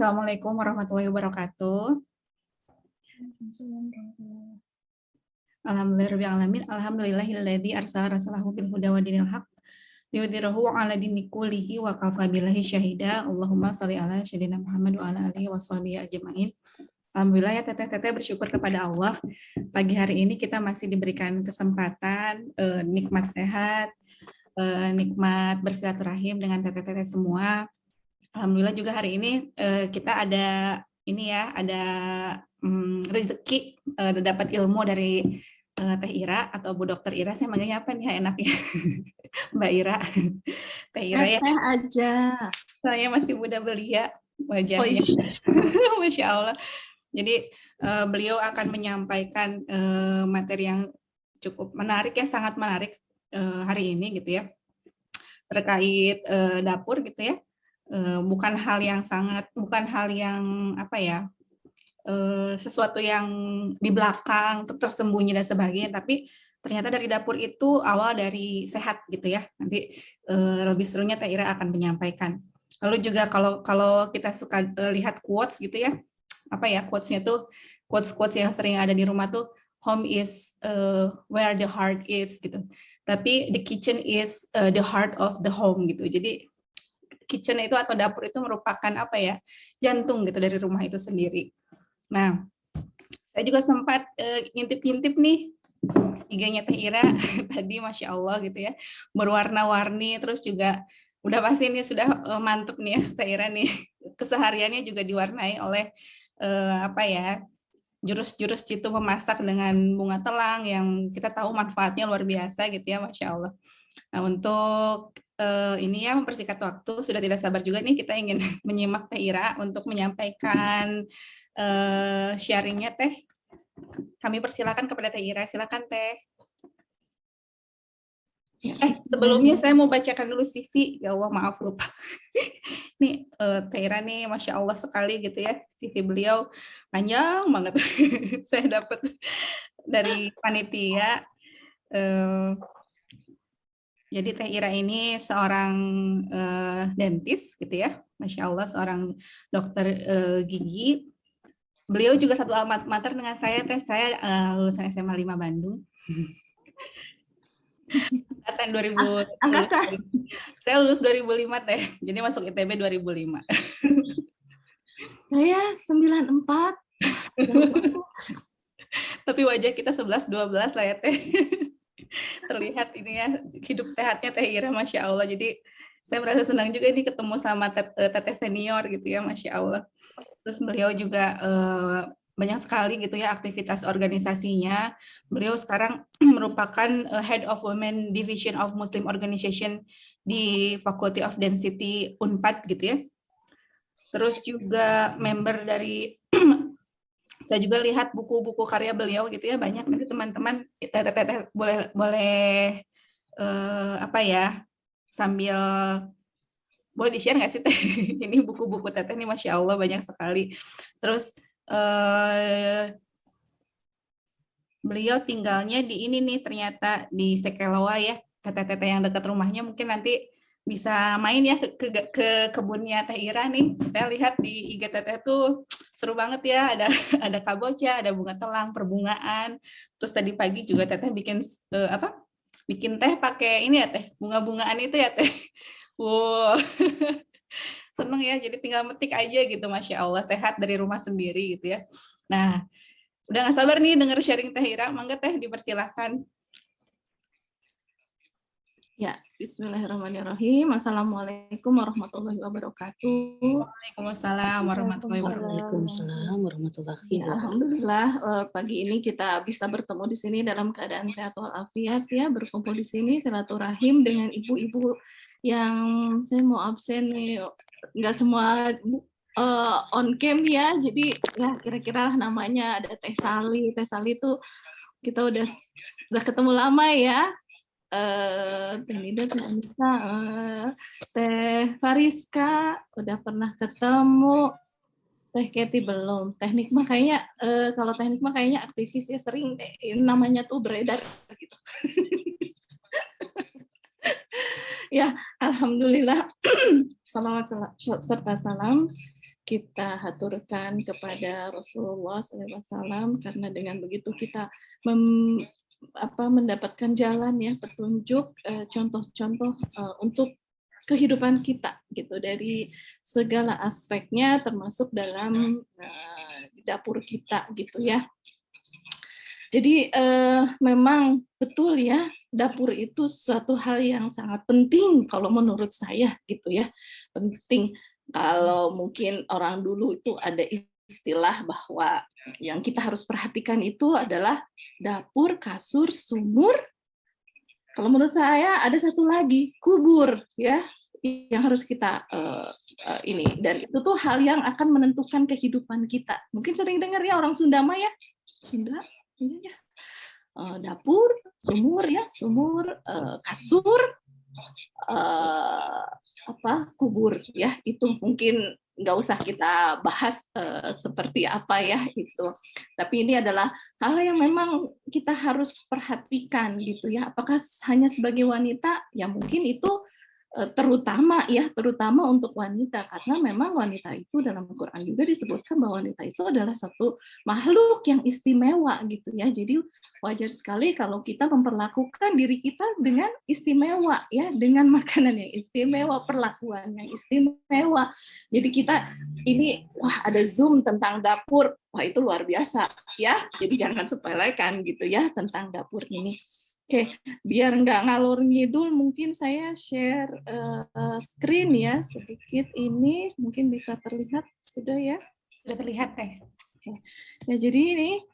Assalamualaikum warahmatullahi wabarakatuh. Alhamdulillahirrahmanirrahim. Alhamdulillahilladzi arsala rasulahu bil huda wa dinil haq liyudhhirahu 'ala dini kullihi wa kafa billahi syahida. Allahumma shalli ala sayyidina Muhammad wa ala alihi washabihi ajmain. Alhamdulillah ya teteh-teteh bersyukur kepada Allah. Pagi hari ini kita masih diberikan kesempatan nikmat sehat, nikmat bersilaturahim dengan teteh-teteh semua. Alhamdulillah juga hari ini kita ada ini ya, ada rezeki dapat ilmu dari Teh Ira atau Bu Dokter Ira. Saya manggilnya apa nih ya enaknya? Mbak Ira. Teh Ira ya. Teh aja. Saya masih muda belia wajahnya. Oh, iya. Masya Allah. Jadi beliau akan menyampaikan materi yang cukup menarik ya, sangat menarik hari ini gitu ya. Terkait dapur gitu ya. Bukan hal yang apa ya, sesuatu yang di belakang tersembunyi dan sebagainya, tapi ternyata dari dapur itu awal dari sehat gitu ya. Nanti lebih serunya Teh Ira akan menyampaikan. Lalu juga kalau kita suka lihat quotes gitu ya, apa ya quotes-nya tuh, quotes yang sering ada di rumah tuh, home is where the heart is gitu. Tapi the kitchen is the heart of the home gitu. Jadi kitchen itu atau dapur itu merupakan apa ya, jantung gitu dari rumah itu sendiri. Nah, saya juga sempat ngintip-ngintip nih IG-nya Teh Ira tadi, Masya Allah gitu ya, berwarna-warni, terus juga udah pasti ini sudah mantep nih ya Teh Ira nih, kesehariannya juga diwarnai oleh apa ya, jurus-jurus jitu memasak dengan bunga telang yang kita tahu manfaatnya luar biasa gitu ya, Masya Allah. Nah, untuk ini ya mempersingkat waktu, sudah tidak sabar juga nih kita ingin menyimak Teh Ira untuk menyampaikan sharingnya Teh. Kami persilakan kepada Teh Ira, silakan Teh. Sebelumnya saya mau bacakan dulu CV, ya Allah maaf lupa. Nih Teh Ira nih, Masya Allah sekali gitu ya, CV beliau panjang banget. Saya dapat dari panitia. Jadi Teh Ira ini seorang dentis gitu ya, Masya Allah, seorang dokter gigi. Beliau juga satu alma mater dengan saya, Teh. Saya lulusan SMA 5 Bandung. Angkatan 2000. Saya lulus 2005 Teh, jadi masuk ITB 2005. Saya 94. Tapi wajah kita 11-12 lah ya Teh. Terlihat ini ya, hidup sehatnya Teh Ira, Masya Allah. Jadi saya merasa senang juga ini ketemu sama teteh senior gitu ya, Masya Allah. Terus beliau juga banyak sekali gitu ya aktivitas organisasinya. Beliau sekarang merupakan Head of Women Division of Muslim Organization di Faculty of Density Unpad gitu ya. Terus juga member dari saya juga lihat buku-buku karya beliau gitu ya, banyak. Nanti teman-teman boleh apa ya, sambil boleh di-share nggak sih Teh? Ini buku-buku Teteh nih Masya Allah banyak sekali. Terus beliau tinggalnya di ini nih, ternyata di Sekeloa ya, Teteh-teteh yang dekat rumahnya mungkin nanti bisa main ya ke kebunnya Teh Ira nih. Saya lihat di IG Teteh tuh seru banget ya, ada kabocha, ada bunga telang, perbungaan. Terus tadi pagi juga Teteh bikin bikin teh pakai ini ya Teh, bunga-bungaan itu ya Teh. Wow. Seneng ya, jadi tinggal metik aja gitu, Masya Allah, sehat dari rumah sendiri gitu ya. Nah, udah gak sabar nih denger sharing Teh Ira, mangga Teh dipersilahkan. Ya, bismillahirrahmanirrahim. Assalamualaikum warahmatullahi wabarakatuh. Waalaikumsalam warahmatullahi wabarakatuh. Waalaikumsalam warahmatullahi wabarakatuh. Alhamdulillah pagi ini kita bisa bertemu di sini dalam keadaan sehat walafiat ya, berkumpul di sini silaturahim dengan ibu-ibu yang saya mau absen nih, nggak semua on cam ya, jadi ya kira-kira namanya ada Teh Sali. Teh Sali itu kita udah ketemu lama ya. Teh Nida, Teh Anissa, Teh Fariska udah pernah ketemu. Teh Keti belum. Teknik mah kayaknya kalau teknik mah kayaknya aktivis ya, sering namanya tuh beredar gitu. Ya, alhamdulillah. Salawat serta salam kita haturkan kepada Rasulullah SAW, karena dengan begitu kita mendapatkan jalan ya, petunjuk, contoh-contoh untuk kehidupan kita gitu dari segala aspeknya, termasuk dalam dapur kita gitu ya. Jadi memang betul ya, dapur itu suatu hal yang sangat penting kalau menurut saya gitu ya. Penting. Kalau mungkin orang dulu itu ada istilah bahwa yang kita harus perhatikan itu adalah dapur, kasur, sumur. Kalau menurut saya ada satu lagi, kubur ya, yang harus kita ini. Dan itu tuh hal yang akan menentukan kehidupan kita. Mungkin sering dengar ya orang Sunda mah ya, Sunda, ya. Dapur, sumur ya, sumur, kasur, kubur ya. Itu mungkin nggak usah kita bahas seperti apa ya itu. Tapi ini adalah hal yang memang kita harus perhatikan gitu ya. Apakah hanya sebagai wanita? Ya mungkin itu terutama untuk wanita, karena memang wanita itu dalam Al-Quran juga disebutkan bahwa wanita itu adalah satu makhluk yang istimewa gitu ya. Jadi wajar sekali kalau kita memperlakukan diri kita dengan istimewa ya, dengan makanan yang istimewa, perlakuan yang istimewa. Jadi kita ini ada Zoom tentang dapur, wah itu luar biasa ya. Jadi jangan sepelekan gitu ya tentang dapur ini. Oke, biar nggak ngalor ngidul, mungkin saya share screen ya sedikit ini, mungkin bisa terlihat sudah ya? Sudah terlihat Teh. Ya, jadi ini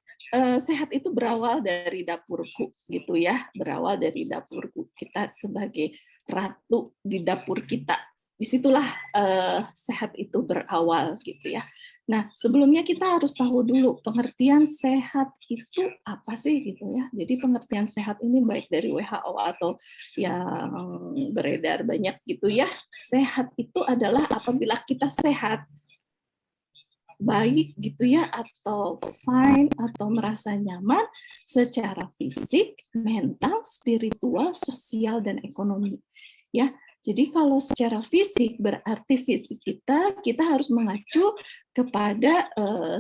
sehat itu berawal dari dapurku gitu ya, berawal dari dapurku. Kita sebagai ratu di dapur kita, disitulah sehat itu berawal gitu ya. Nah, sebelumnya kita harus tahu dulu pengertian sehat itu apa sih gitu ya. Jadi pengertian sehat ini baik dari WHO atau yang beredar banyak gitu ya. Sehat itu adalah apabila kita sehat, baik gitu ya, atau fine, atau merasa nyaman secara fisik, mental, spiritual, sosial, dan ekonomi. Ya, jadi kalau secara fisik berarti fisik kita harus mengacu kepada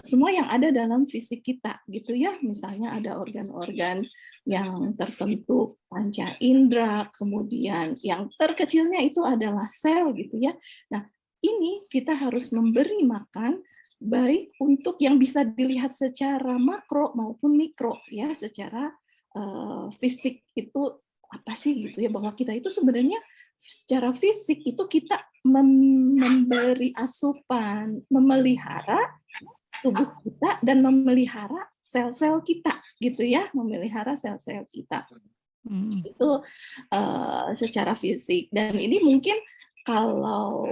semua yang ada dalam fisik kita gitu ya. Misalnya ada organ-organ yang tertentu, panca indera, kemudian yang terkecilnya itu adalah sel gitu ya. Nah, ini kita harus memberi makan baik untuk yang bisa dilihat secara makro maupun mikro ya, secara fisik itu apa sih gitu ya, bahwa kita itu sebenarnya secara fisik itu kita memberi asupan, memelihara tubuh kita dan memelihara sel-sel kita gitu ya, memelihara sel-sel kita. Itu secara fisik. Dan ini mungkin kalau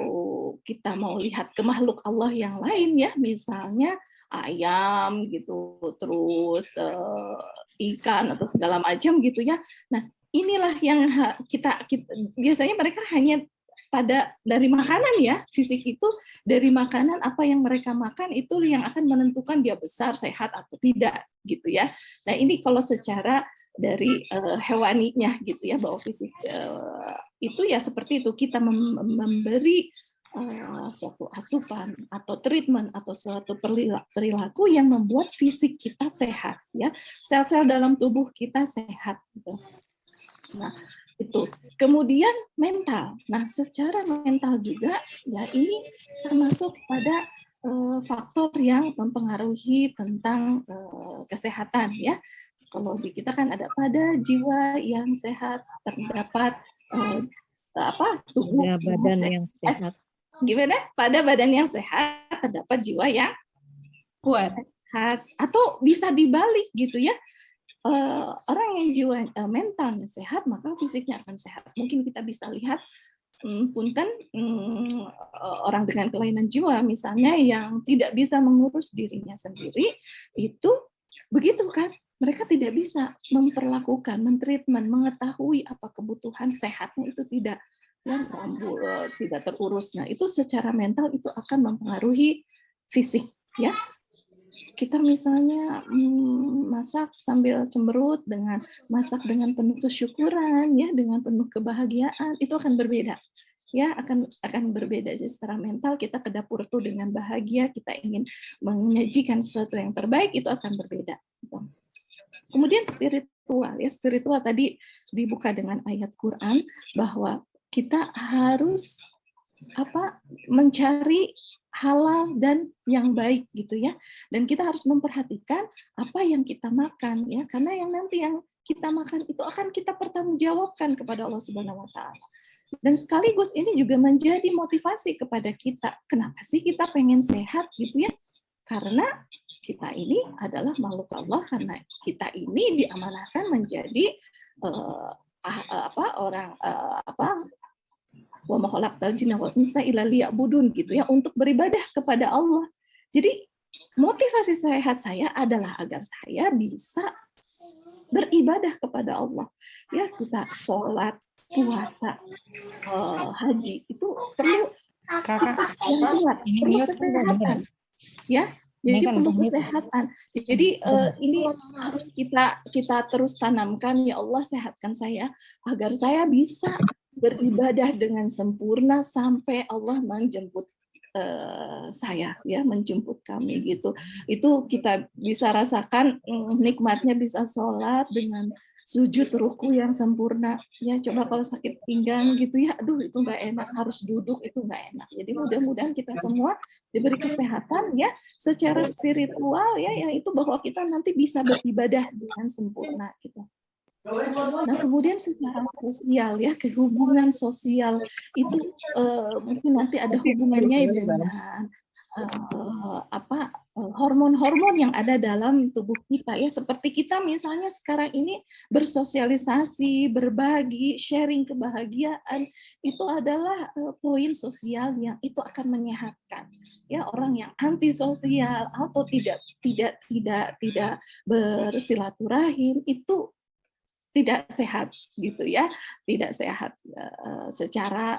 kita mau lihat ke makhluk Allah yang lain ya, misalnya ayam gitu, terus ikan atau segala macam gitu ya. Nah, inilah yang kita biasanya mereka hanya pada dari makanan ya, fisik itu dari makanan, apa yang mereka makan itu yang akan menentukan dia besar, sehat atau tidak gitu ya. Nah, ini kalau secara dari hewaninya gitu ya, bahwa fisik itu ya seperti itu, kita memberi suatu asupan atau treatment atau suatu perilaku yang membuat fisik kita sehat ya, sel-sel dalam tubuh kita sehat gitu. Nah, itu. Kemudian mental. Nah, secara mental juga ya ini termasuk pada faktor yang mempengaruhi tentang kesehatan ya. Kalau di kita kan ada pada jiwa yang sehat terdapat tubuh badan yang sehat. Gimana? Pada badan yang sehat terdapat jiwa yang Kuat. sehat, atau bisa dibalik gitu ya. Orang yang jiwa mentalnya sehat maka fisiknya akan sehat. Mungkin kita bisa lihat punten orang dengan kelainan jiwa misalnya yang tidak bisa mengurus dirinya sendiri, itu begitu kan, mereka tidak bisa memperlakukan, mentreatment, mengetahui apa kebutuhan sehatnya itu tidak terurus. Nah, itu secara mental itu akan mempengaruhi fisik ya. Kita misalnya masak sambil cemberut, masak dengan penuh kesyukuran ya, dengan penuh kebahagiaan, itu akan berbeda ya akan berbeda secara mental. Kita ke dapur tuh dengan bahagia, kita ingin menyajikan sesuatu yang terbaik, itu akan berbeda. Kemudian spiritual tadi dibuka dengan ayat Quran bahwa kita harus mencari halal dan yang baik gitu ya, dan kita harus memperhatikan apa yang kita makan ya, karena yang kita makan itu akan kita pertanggungjawabkan kepada Allah Subhanahu Wa Taala. Dan sekaligus ini juga menjadi motivasi kepada kita. Kenapa sih kita pengen sehat gitu ya? Karena kita ini adalah makhluk Allah, karena kita ini diamanahkan menjadi wa ma khalaqtal jinna wal insa illa liya'budun gitu ya, untuk beribadah kepada Allah. Jadi motivasi sehat saya adalah agar saya bisa beribadah kepada Allah. Ya, kita sholat, puasa, haji itu perlu yang kuat, perlu kesehatan. Ya, jadi perlu kesehatan. Jadi ini harus kita terus tanamkan, ya Allah sehatkan saya agar saya bisa beribadah dengan sempurna sampai Allah menjemput saya, ya, menjemput kami gitu. Itu kita bisa rasakan nikmatnya bisa sholat dengan sujud ruku yang sempurna. Ya, coba kalau sakit pinggang gitu ya, aduh itu nggak enak, harus duduk itu nggak enak. Jadi mudah-mudahan kita semua diberi kesehatan ya secara spiritual ya, yaitu bahwa kita nanti bisa beribadah dengan sempurna gitu. Nah, kemudian secara sosial ya, kehubungan sosial itu mungkin nanti ada hubungannya dengan hormon-hormon yang ada dalam tubuh kita ya, seperti kita misalnya sekarang ini bersosialisasi, berbagi, sharing kebahagiaan, itu adalah poin sosial yang itu akan menyehatkan ya. Orang yang antisosial atau tidak bersilaturahim itu tidak sehat gitu ya, tidak sehat secara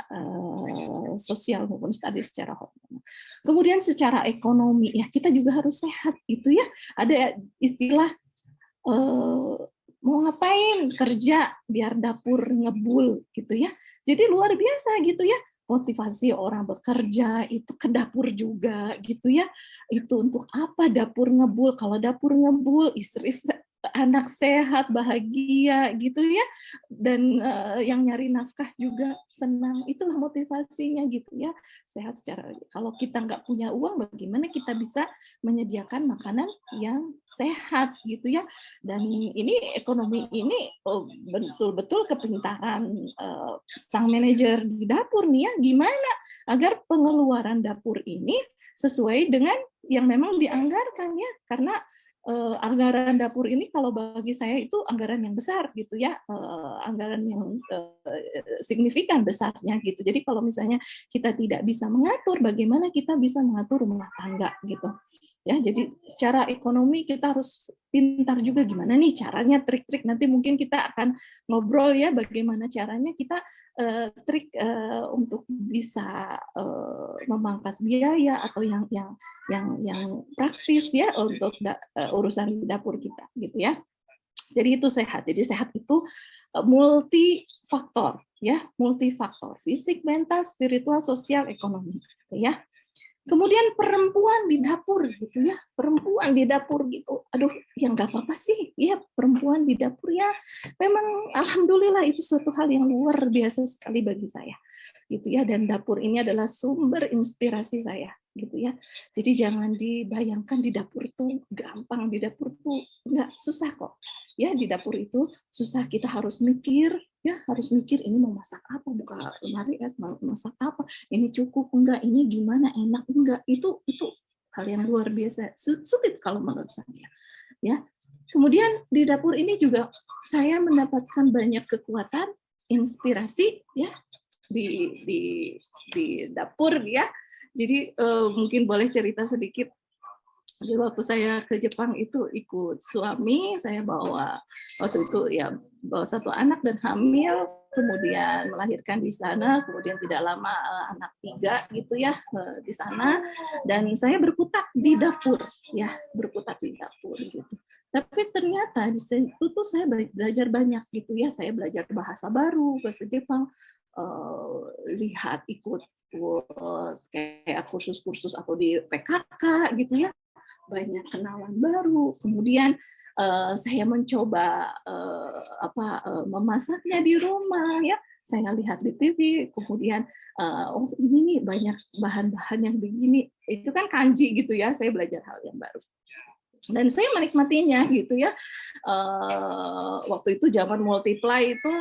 sosial maupun tadi secara hormon. Kemudian secara ekonomi ya, kita juga harus sehat gitu ya. Ada istilah mau ngapain, kerja biar dapur ngebul gitu ya. Jadi luar biasa gitu ya, motivasi orang bekerja itu ke dapur juga gitu ya. Itu untuk apa dapur ngebul? Kalau dapur ngebul, istri anak sehat, bahagia gitu ya, dan yang nyari nafkah juga senang. Itulah motivasinya gitu ya, sehat secara. Kalau kita nggak punya uang, bagaimana kita bisa menyediakan makanan yang sehat gitu ya. Dan ini ekonomi ini betul-betul kepintaran sang manajer di dapur nih ya, gimana agar pengeluaran dapur ini sesuai dengan yang memang dianggarkan ya, karena anggaran dapur ini kalau bagi saya itu anggaran yang besar gitu ya, anggaran yang signifikan besarnya gitu. Jadi kalau misalnya kita tidak bisa mengatur, bagaimana kita bisa mengatur rumah tangga gitu ya. Jadi secara ekonomi kita harus pintar juga, gimana nih caranya, trik-trik, nanti mungkin kita akan ngobrol ya bagaimana caranya kita trik untuk bisa memangkas biaya atau yang praktis ya untuk urusan dapur kita gitu ya. Jadi itu sehat. Jadi sehat itu multifaktor ya, multifaktor, fisik, mental, spiritual, sosial, ekonomi gitu ya. Kemudian perempuan di dapur gitu ya, perempuan di dapur gitu. Aduh, yang nggak apa-apa sih ya, perempuan di dapur ya. Memang alhamdulillah itu suatu hal yang luar biasa sekali bagi saya gitu ya, dan dapur ini adalah sumber inspirasi saya gitu ya. Jadi jangan dibayangkan di dapur itu gampang, di dapur itu nggak, susah kok ya. Di dapur itu susah, kita harus mikir ya, harus mikir ini mau masak apa, buka lemari ya, mau masak apa, ini cukup enggak, ini gimana, enak enggak, itu hal yang luar biasa, sulit kalau menurut saya ya. Kemudian di dapur ini juga saya mendapatkan banyak kekuatan, inspirasi ya, di dapur ya. Jadi mungkin boleh cerita sedikit. Jadi waktu saya ke Jepang itu ikut suami, saya bawa waktu itu ya, bawa satu anak dan hamil, kemudian melahirkan di sana, kemudian tidak lama anak 3 gitu ya di sana, dan saya berkutat di dapur ya, berkutat di dapur gitu. Tapi ternyata di situ tuh saya belajar banyak gitu ya. Saya belajar bahasa baru, bahasa Jepang, lihat ikut kayak kursus-kursus atau di PKK gitu ya. Banyak kenalan baru. Kemudian saya mencoba memasaknya di rumah ya. Saya lihat di TV, kemudian oh ini nih banyak bahan-bahan yang begini. Itu kan kanji gitu ya. Saya belajar hal yang baru. Dan saya menikmatinya gitu ya. Waktu itu zaman multiply itu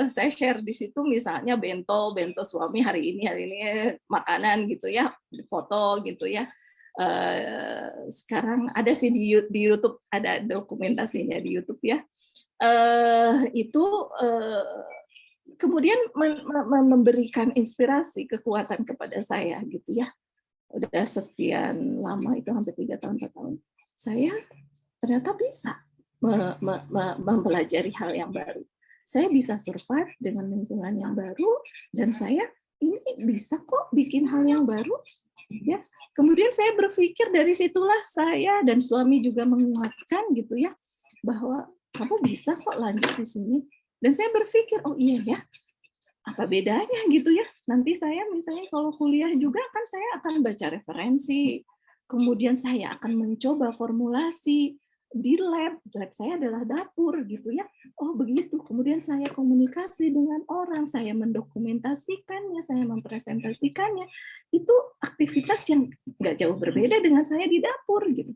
saya share di situ misalnya bento suami hari ini makanan gitu ya, foto gitu ya. Sekarang ada sih di YouTube, ada dokumentasinya di YouTube ya. Itu kemudian memberikan inspirasi, kekuatan kepada saya gitu ya. Udah sekian lama, itu hampir 3 tahun, 4 tahun. Saya ternyata bisa mempelajari hal yang baru. Saya bisa survive dengan lingkungan yang baru, dan saya ini bisa kok bikin hal yang baru. Ya, kemudian saya berpikir dari situlah saya dan suami juga menguatkan gitu ya, bahwa kamu bisa kok lanjut di sini. Dan saya berpikir, oh iya ya, apa bedanya gitu ya. Nanti saya misalnya kalau kuliah juga kan saya akan baca referensi, kemudian saya akan mencoba formulasi di lab saya adalah dapur gitu ya. Oh begitu. Kemudian saya komunikasi dengan orang, saya mendokumentasikannya, saya mempresentasikannya. Itu aktivitas yang nggak jauh berbeda dengan saya di dapur gitu.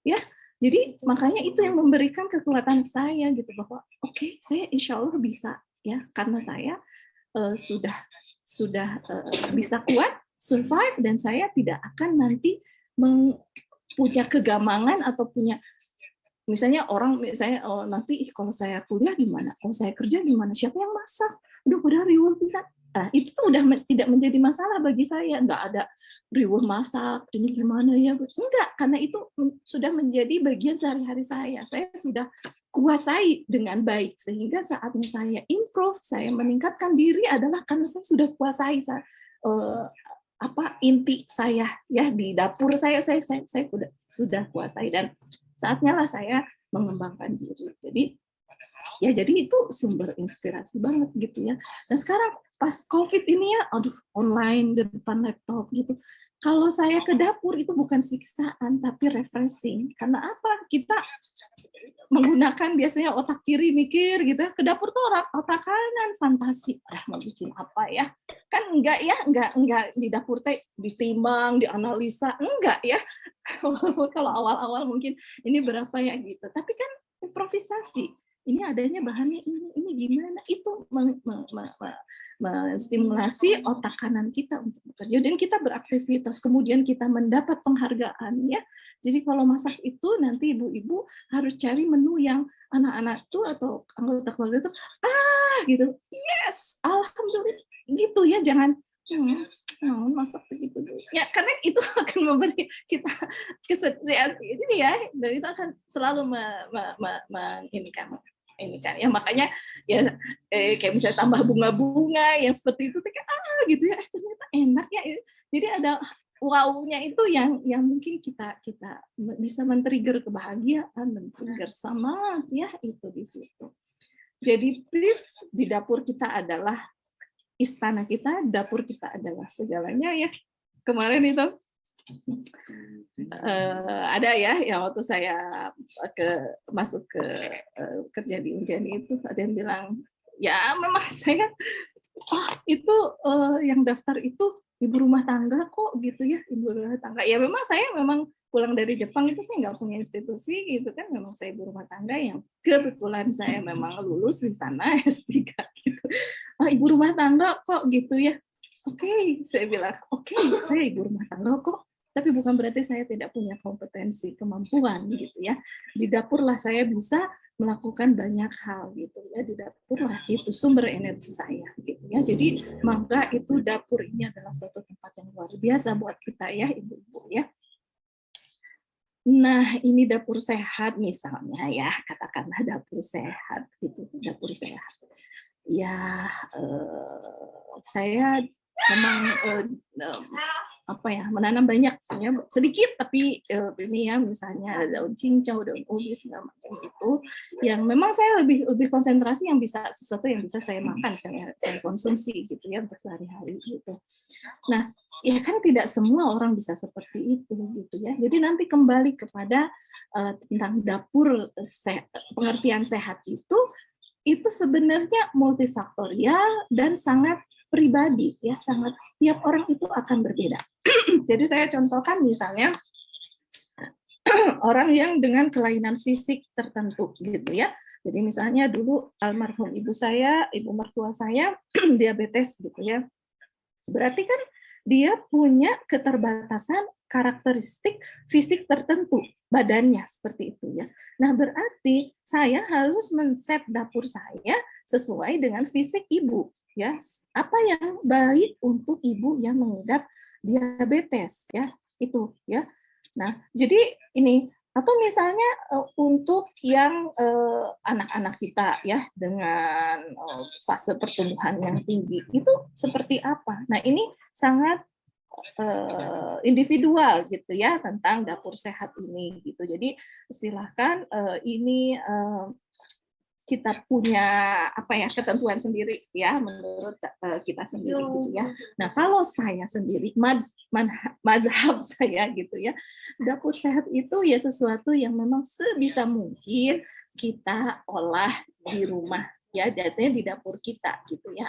Ya, jadi makanya itu yang memberikan kekuatan saya gitu, bahwa oke, saya insya Allah bisa ya, karena saya sudah bisa kuat, survive, dan saya tidak akan nanti punya kegamangan atau punya misalnya orang nanti kalau saya kuliah gimana, kalau saya kerja gimana, siapa yang masak, udah pada riuh bisa. Nah, itu tuh udah tidak menjadi masalah bagi saya, nggak ada riuh masak ini gimana ya, enggak, karena itu sudah menjadi bagian sehari-hari saya sudah kuasai dengan baik, sehingga saatnya saya improve, saya meningkatkan diri adalah karena saya sudah kuasai inti saya ya di dapur saya sudah kuasai, dan saatnya lah saya mengembangkan diri. Jadi itu sumber inspirasi banget gitu ya. Dan sekarang pas COVID ini ya, aduh, online di depan laptop gitu. Kalau saya ke dapur itu bukan siksaan tapi refreshing. Karena apa? Kita menggunakan biasanya otak kiri mikir gitu ya. Ke dapur tuh otak kanan fantasi. Mau bikin apa ya? Kan enggak ya, enggak di dapur teh ditimbang, dianalisa, enggak ya. Kalau awal-awal mungkin ini berapa ya gitu. Tapi kan improvisasi. Ini adanya bahannya ini gimana, itu menstimulasi otak kanan kita untuk bekerja, dan kita beraktivitas, kemudian kita mendapat penghargaan ya. Jadi kalau masak itu nanti ibu-ibu harus cari menu yang anak-anak tuh atau anggota keluarga tuh gitu, yes, alhamdulillah gitu ya, jangan masak begitu ya, karena itu akan memberi kita kesetiaan ini ya, dan itu akan selalu ini kan ya, makanya ya kayak misalnya tambah bunga-bunga yang seperti itu gitu ya, ternyata enak ya. Jadi ada wow-nya itu yang mungkin kita bisa men-trigger kebahagiaan, men-trigger semangat ya, itu di situ. Jadi please, di dapur kita adalah istana kita, dapur kita adalah segalanya ya. Kemarin itu ada ya yang waktu saya masuk ke kerja di Unjani itu, ada yang bilang ya memang saya itu yang daftar itu ibu rumah tangga kok gitu ya, ibu rumah tangga ya. Memang saya pulang dari Jepang itu saya nggak punya institusi gitu kan, memang saya ibu rumah tangga yang kebetulan saya memang lulus di sana S3 gitu. Ibu rumah tangga kok gitu ya. Oke, saya bilang oke, saya ibu rumah tangga kok, tapi bukan berarti saya tidak punya kompetensi, kemampuan gitu ya. Di dapur lah saya bisa melakukan banyak hal gitu ya, di dapur lah itu sumber energi saya gitu ya. Jadi maka itu dapur ini adalah suatu tempat yang luar biasa buat kita ya, ibu-ibu ya. Nah, ini dapur sehat misalnya ya, katakanlah dapur sehat gitu, dapur sehat. Ya, saya memang menanam banyak ya, sedikit tapi ini ya, misalnya ada daun cincau, daun ubi segala macam itu, yang memang saya lebih konsentrasi yang bisa sesuatu yang bisa saya makan, saya konsumsi gitu ya untuk sehari-hari gitu. Nah, ya kan tidak semua orang bisa seperti itu gitu ya. Jadi nanti kembali kepada tentang dapur pengertian sehat itu sebenarnya multifaktorial dan sangat pribadi ya, sangat tiap orang itu akan berbeda. Jadi saya contohkan misalnya orang yang dengan kelainan fisik tertentu gitu ya. Jadi misalnya dulu almarhum ibu mertua saya diabetes gitu ya. Berarti kan dia punya keterbatasan karakteristik fisik tertentu badannya seperti itu ya. Nah, berarti saya harus men-set dapur saya sesuai dengan fisik ibu ya. Apa yang baik untuk ibu yang mengidap diabetes ya, itu ya. Nah, jadi ini atau misalnya untuk yang anak-anak kita ya dengan fase pertumbuhan yang tinggi itu seperti apa? Nah, ini sangat individual gitu ya tentang dapur sehat ini gitu. Jadi silahkan ini kita punya ketentuan sendiri ya menurut kita sendiri gitu ya. Nah, kalau saya sendiri mazhab saya gitu ya, dapur sehat itu ya sesuatu yang memang sebisa mungkin kita olah di rumah ya, jadinya di dapur kita gitu ya,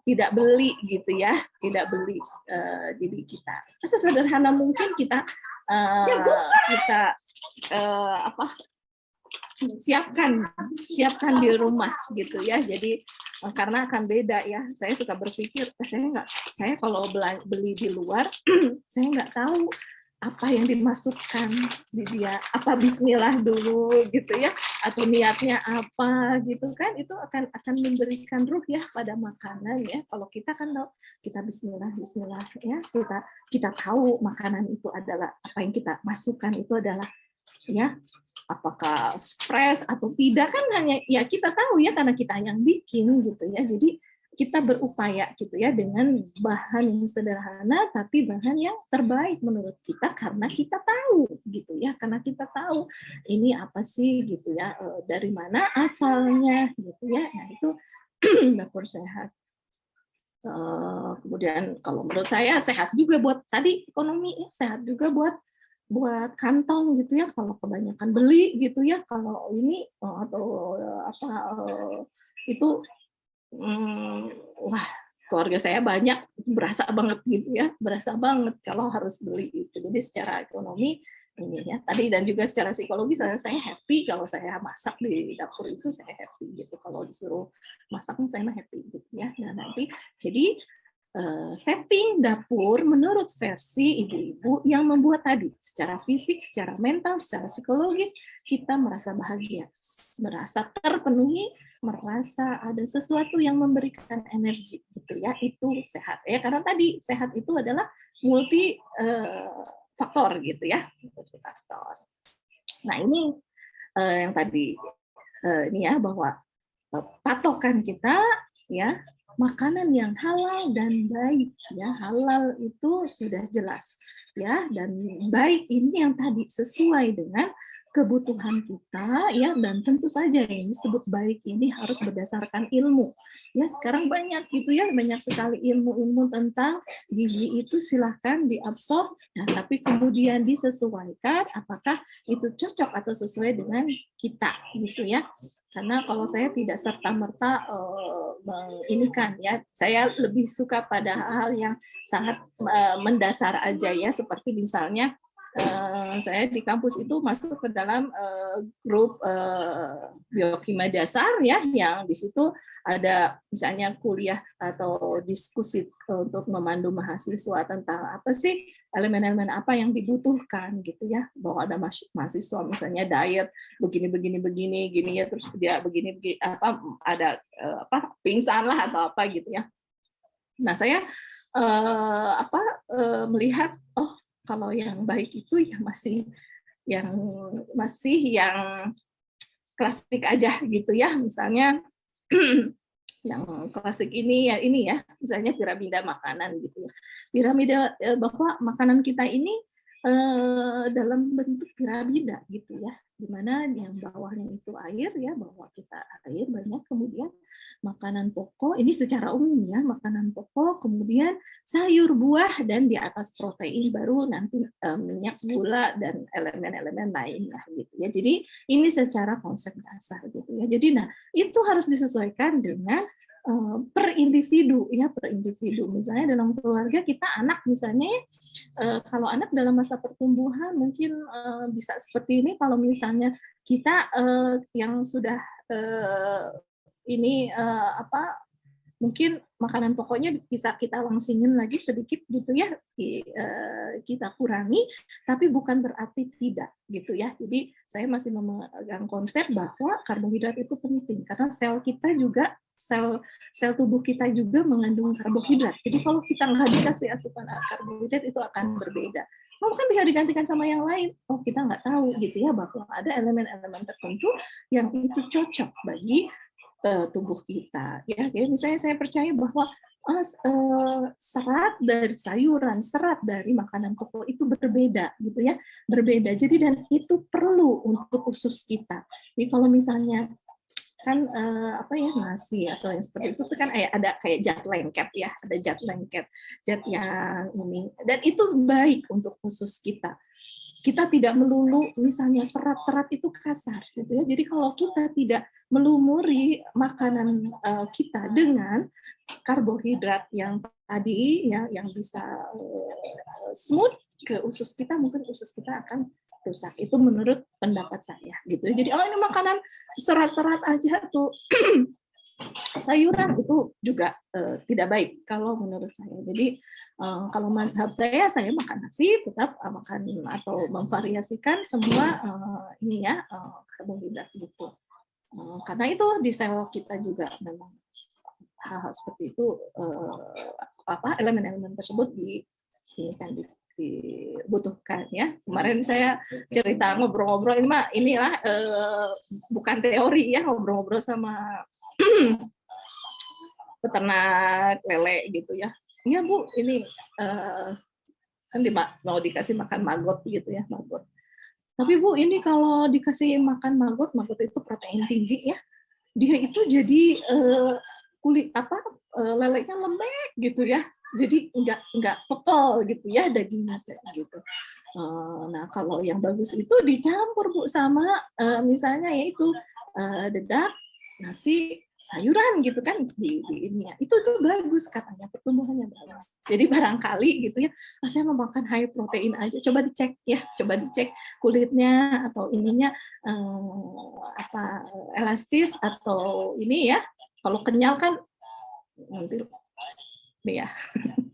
tidak beli gitu ya, tidak beli. Jadi kita sesederhana mungkin kita siapkan di rumah gitu ya. Jadi karena akan beda ya. Saya suka berpikir saya kalau beli di luar saya nggak tahu apa yang dimasukkan di dia, apa bismillah dulu gitu ya, atau niatnya apa gitu kan, itu akan memberikan ruh ya pada makanan ya. Kalau kita kan kita bismillah ya, kita tahu makanan itu adalah apa yang kita masukkan itu adalah ya, apakah stres atau tidak kan hanya ya kita tahu ya karena kita yang bikin gitu ya. Jadi kita berupaya gitu ya dengan bahan yang sederhana tapi bahan yang terbaik menurut kita karena kita tahu gitu ya, karena kita tahu ini apa sih gitu ya, dari mana asalnya gitu ya. Nah, itu dapur sehat. Kemudian kalau menurut saya sehat juga buat tadi ekonomi, sehat juga buat kantong gitu ya, kalau kebanyakan beli gitu ya, kalau ini atau itu wah, keluarga saya banyak, berasa banget gitu ya, berasa banget kalau harus beli itu. Jadi secara ekonomi ini ya tadi, dan juga secara psikologi saya happy kalau saya masak di dapur itu, saya happy gitu. Kalau disuruh masak saya happy gitu ya. Nah, nanti jadi setting dapur menurut versi ibu-ibu yang membuat tadi secara fisik, secara mental, secara psikologis kita merasa bahagia, merasa terpenuhi, merasa ada sesuatu yang memberikan energi gitu ya. Itu sehat ya, karena tadi sehat itu adalah multi faktor gitu ya, multi faktor. Nah, ini yang tadi ini ya, bahwa patokan kita ya makanan yang halal dan baik ya. Halal itu sudah jelas ya, dan baik ini yang tadi sesuai dengan kebutuhan kita ya, dan tentu saja yang disebut baik ini harus berdasarkan ilmu ya. Sekarang banyak gitu ya, banyak sekali ilmu-ilmu tentang gizi itu, silahkan diabsorb nah, tapi kemudian disesuaikan apakah itu cocok atau sesuai dengan kita gitu ya. Karena kalau saya tidak serta-merta menginikan ya, saya lebih suka pada hal yang sangat mendasar aja ya, seperti misalnya saya di kampus itu masuk ke dalam grup biokimia dasar ya, yang di situ ada misalnya kuliah atau diskusi untuk memandu mahasiswa tentang apa sih elemen-elemen apa yang dibutuhkan gitu ya, bahwa ada mahasiswa misalnya diet begini gini ya, terus dia begini apa ada pingsan lah atau apa gitu ya. Nah, saya melihat kalau yang baik itu ya masih yang klasik aja gitu ya, misalnya yang klasik ini ya, misalnya piramida makanan gitu ya. Piramida bahwa makanan kita ini dalam bentuk piramida gitu ya, di mana yang bawahnya itu air ya, bawah kita air banyak, kemudian makanan pokok ini secara umum ya, makanan pokok, kemudian sayur, buah, dan di atas protein baru nanti minyak, gula, dan elemen-elemen lain lah gitu ya. Jadi ini secara konsep dasar gitu ya. Jadi nah itu harus disesuaikan dengan per individu ya, per individu. Misalnya dalam keluarga kita anak misalnya kalau anak dalam masa pertumbuhan mungkin bisa seperti ini, kalau misalnya kita yang sudah ini mungkin makanan pokoknya bisa kita langsingin lagi sedikit gitu ya, kita kurangi, tapi bukan berarti tidak gitu ya. Jadi saya masih memegang konsep bahwa karbohidrat itu penting karena sel kita juga sel tubuh kita juga mengandung karbohidrat. Jadi kalau kita nggak dikasih asupan karbohidrat itu akan berbeda. Mungkin bisa digantikan sama yang lain. Oh kita nggak tahu gitu ya, bahwa ada elemen-elemen tertentu yang itu cocok bagi tubuh kita ya. Jadi misalnya saya percaya bahwa serat dari sayuran, serat dari makanan pokok itu berbeda gitu ya, berbeda. Jadi dan itu perlu untuk usus kita. Jadi kalau misalnya kan nasi atau yang seperti itu kan ada kayak zat lengket ya, ada zat lengket, zat yang ini, dan itu baik untuk usus kita. Kita tidak melulu misalnya serat-serat itu kasar gitu ya. Jadi kalau kita tidak melumuri makanan kita dengan karbohidrat yang tadi ya, yang bisa smooth ke usus kita, mungkin usus kita akan rusak. Itu menurut pendapat saya gitu. Jadi ini makanan serat-serat aja tuh sayuran itu juga tidak baik kalau menurut saya. Jadi kalau mazhab saya makan nasi tetap makan atau memvariasikan semua ini ya karbohidrat gitu. Karena itu di sel kita juga memang hal-hal seperti itu elemen-elemen tersebut dibutuhkan ya. Kemarin saya cerita ngobrol-ngobrol inilah bukan teori ya, ngobrol-ngobrol sama peternak lele gitu ya. Iya Bu, ini kan mau dikasih makan maggot gitu ya, maggot. Tapi Bu, ini kalau dikasih makan maggot itu protein tinggi ya. Dia itu jadi kulit lelenya lembek gitu ya. Jadi enggak pepel gitu ya dagingnya gitu. Nah, kalau yang bagus itu dicampur Bu sama misalnya yaitu dedak, nasi, sayuran gitu kan di ini ya. Itu tuh bagus katanya, pertumbuhannya bagus. Jadi barangkali gitu ya, saya mau makan high protein aja, coba dicek ya, coba dicek kulitnya atau ininya elastis atau ini ya. Kalau kenyal kan nanti ya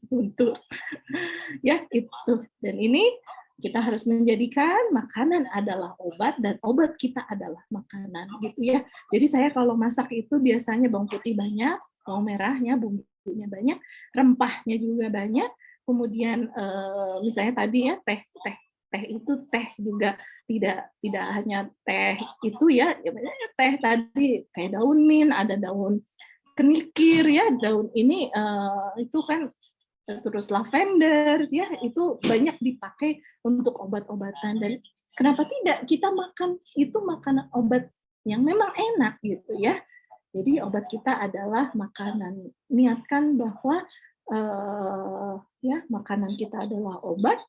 untuk ya itu. Dan ini kita harus menjadikan makanan adalah obat dan obat kita adalah makanan gitu ya. Jadi saya kalau masak itu biasanya bawang putih banyak, bawang merahnya, bumbunya banyak, rempahnya juga banyak. Kemudian misalnya tadi ya teh itu juga tidak hanya teh itu ya, teh tadi kayak daun mint, ada daun kenikir ya, daun ini itu kan, terus lavender ya, itu banyak dipakai untuk obat-obatan. Dan kenapa tidak kita makan itu makanan obat yang memang enak gitu ya. Jadi obat kita adalah makanan. Niatkan bahwa ya makanan kita adalah obat.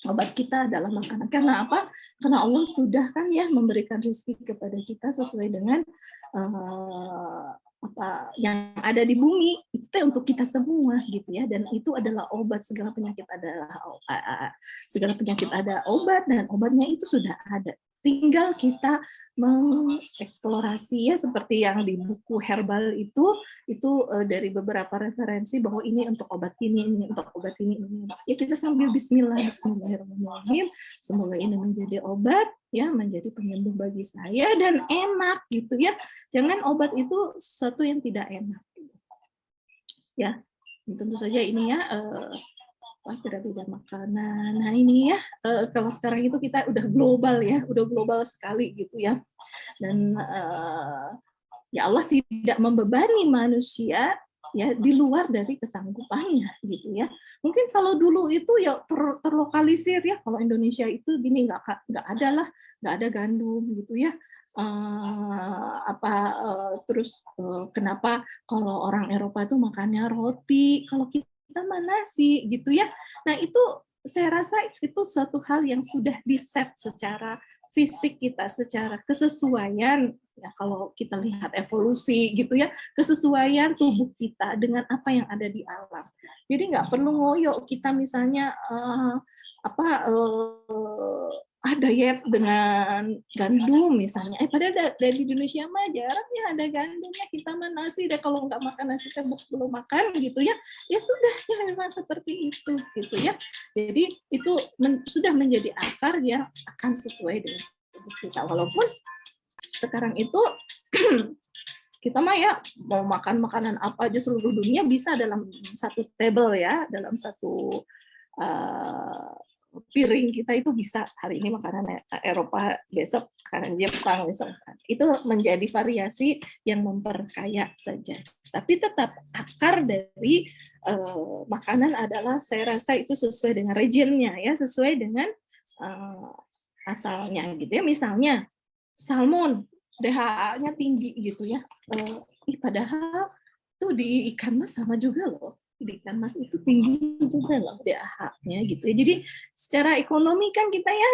Obat kita adalah makanan. Karena apa? Karena Allah sudah kan ya memberikan rezeki kepada kita sesuai dengan apa yang ada di bumi itu untuk kita semua gitu ya, dan itu adalah obat. Segala penyakit ada obat, dan obatnya itu sudah ada, tinggal kita mengeksplorasi ya, seperti yang di buku herbal itu dari beberapa referensi bahwa ini untuk obat ini untuk obat ini ya, kita sambil bismillahirrahmanirrahim, semoga ini menjadi obat ya, menjadi penyembuh bagi saya dan enak gitu ya. Jangan obat itu sesuatu yang tidak enak ya. Tentu saja ini ya tidak beda makanan. Nah ini ya kalau sekarang itu kita udah global ya, udah global sekali gitu ya. Dan ya Allah tidak membebani manusia ya di luar dari kesanggupannya gitu ya. Mungkin kalau dulu itu ya terlokalisir ya, kalau Indonesia itu gini nggak ada lah, nggak ada gandum gitu ya. Terus kenapa kalau orang Eropa itu makannya roti, kalau kita mah nasi gitu ya. Nah itu saya rasa itu suatu hal yang sudah di-set secara fisik kita, secara kesesuaian ya, kalau kita lihat evolusi gitu ya, kesesuaian tubuh kita dengan apa yang ada di alam. Jadi nggak perlu ngoyo kita misalnya diet dengan gandum misalnya. Padahal dari Indonesia mah jarang ya ada gandumnya, kita mah nasi deh, kalau nggak makan nasi kan belum makan gitu ya. Ya sudah ya memang seperti itu gitu ya. Jadi itu sudah menjadi akar yang akan sesuai dengan tubuh kita. Walaupun sekarang itu kita mah ya mau makan makanan apa aja seluruh dunia bisa dalam satu table ya, dalam satu piring kita itu bisa, hari ini makanan Eropa, besok makanan Jepang, besok itu menjadi variasi yang memperkaya saja. Tapi tetap akar dari makanan adalah saya rasa itu sesuai dengan regionnya ya, sesuai dengan asalnya gitu ya. Misalnya salmon DHA-nya tinggi gitu ya. Padahal tuh di ikan mas sama juga loh. Di ikan mas itu tinggi juga loh DHA-nya gitu ya. Jadi secara ekonomi kan kita ya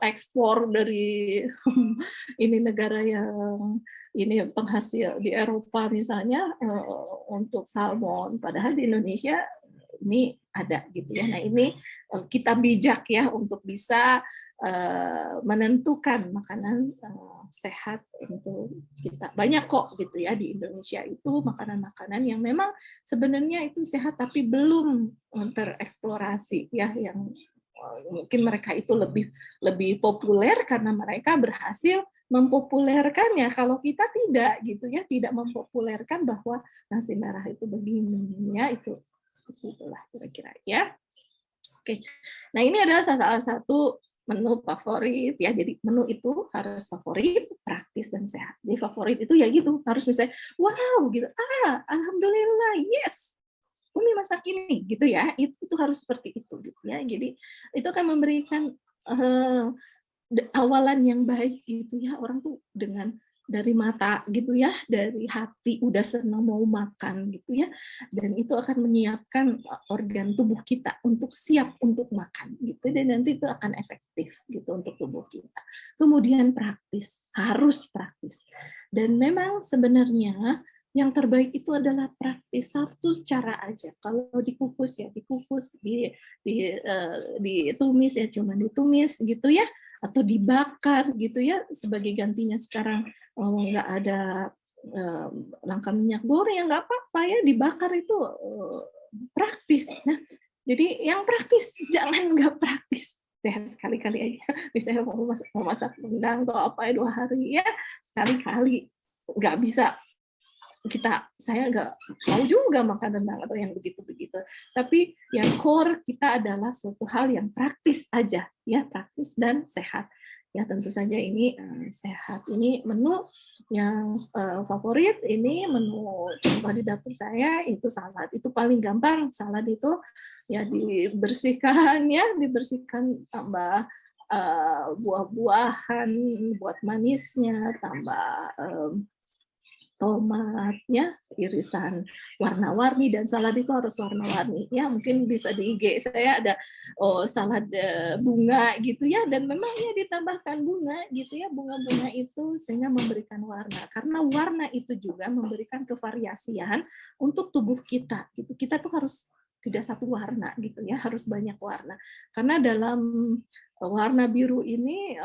ekspor dari ini negara yang ini penghasil di Eropa misalnya untuk salmon, padahal di Indonesia ini ada gitu ya. Nah ini kita bijak ya untuk bisa menentukan makanan sehat untuk kita. Banyak kok gitu ya di Indonesia itu makanan-makanan yang memang sebenarnya itu sehat tapi belum tereksplorasi ya, yang mungkin mereka itu lebih populer karena mereka berhasil mempopulerkannya. Kalau kita tidak gitu ya, tidak mempopulerkan bahwa nasi merah itu begininya, itu seperti itulah kira-kira ya. Oke. Nah, ini adalah salah satu menu favorit ya. Jadi menu itu harus favorit, praktis dan sehat. Jadi favorit itu ya gitu, harus misalnya wow gitu. Alhamdulillah, yes. Umi masak ini gitu ya. Itu harus seperti itu gitu ya. Jadi itu akan memberikan awalan yang baik gitu ya. Orang tuh dengan dari mata gitu ya, dari hati udah senang mau makan gitu ya, dan itu akan menyiapkan organ tubuh kita untuk siap untuk makan gitu, dan nanti itu akan efektif gitu untuk tubuh kita. Kemudian praktis, harus praktis, dan memang sebenarnya yang terbaik itu adalah praktis. Satu cara aja, kalau dikukus ya dikukus, ditumis ya cuma ditumis gitu ya, atau dibakar gitu ya, sebagai gantinya sekarang nggak ada langka minyak goreng, ya nggak apa-apa ya, dibakar itu praktis. Nah, jadi yang praktis, jangan nggak praktis deh, sekali-kali aja. Misalnya mau masak rendang atau apa ya 2 hari ya, sekali-kali. Nggak bisa saya nggak mau juga makan rendang atau yang begitu-begitu. Tapi yang core kita adalah suatu hal yang praktis aja, ya, praktis dan sehat. Ya tentu saja ini sehat. Ini menu yang favorit, ini menu contoh di dapur saya itu salad. Itu paling gampang, salad itu ya dibersihkan ya, tambah buah-buahan buat manisnya, tambah tomatnya, irisan warna-warni, dan salad itu harus warna-warni ya. Mungkin bisa di IG saya ada salad bunga gitu ya, dan memang ya ditambahkan bunga gitu ya, bunga-bunga itu sehingga memberikan warna, karena warna itu juga memberikan kevariasian untuk tubuh kita gitu. Kita tuh harus tidak satu warna gitu ya, harus banyak warna, karena dalam warna biru ini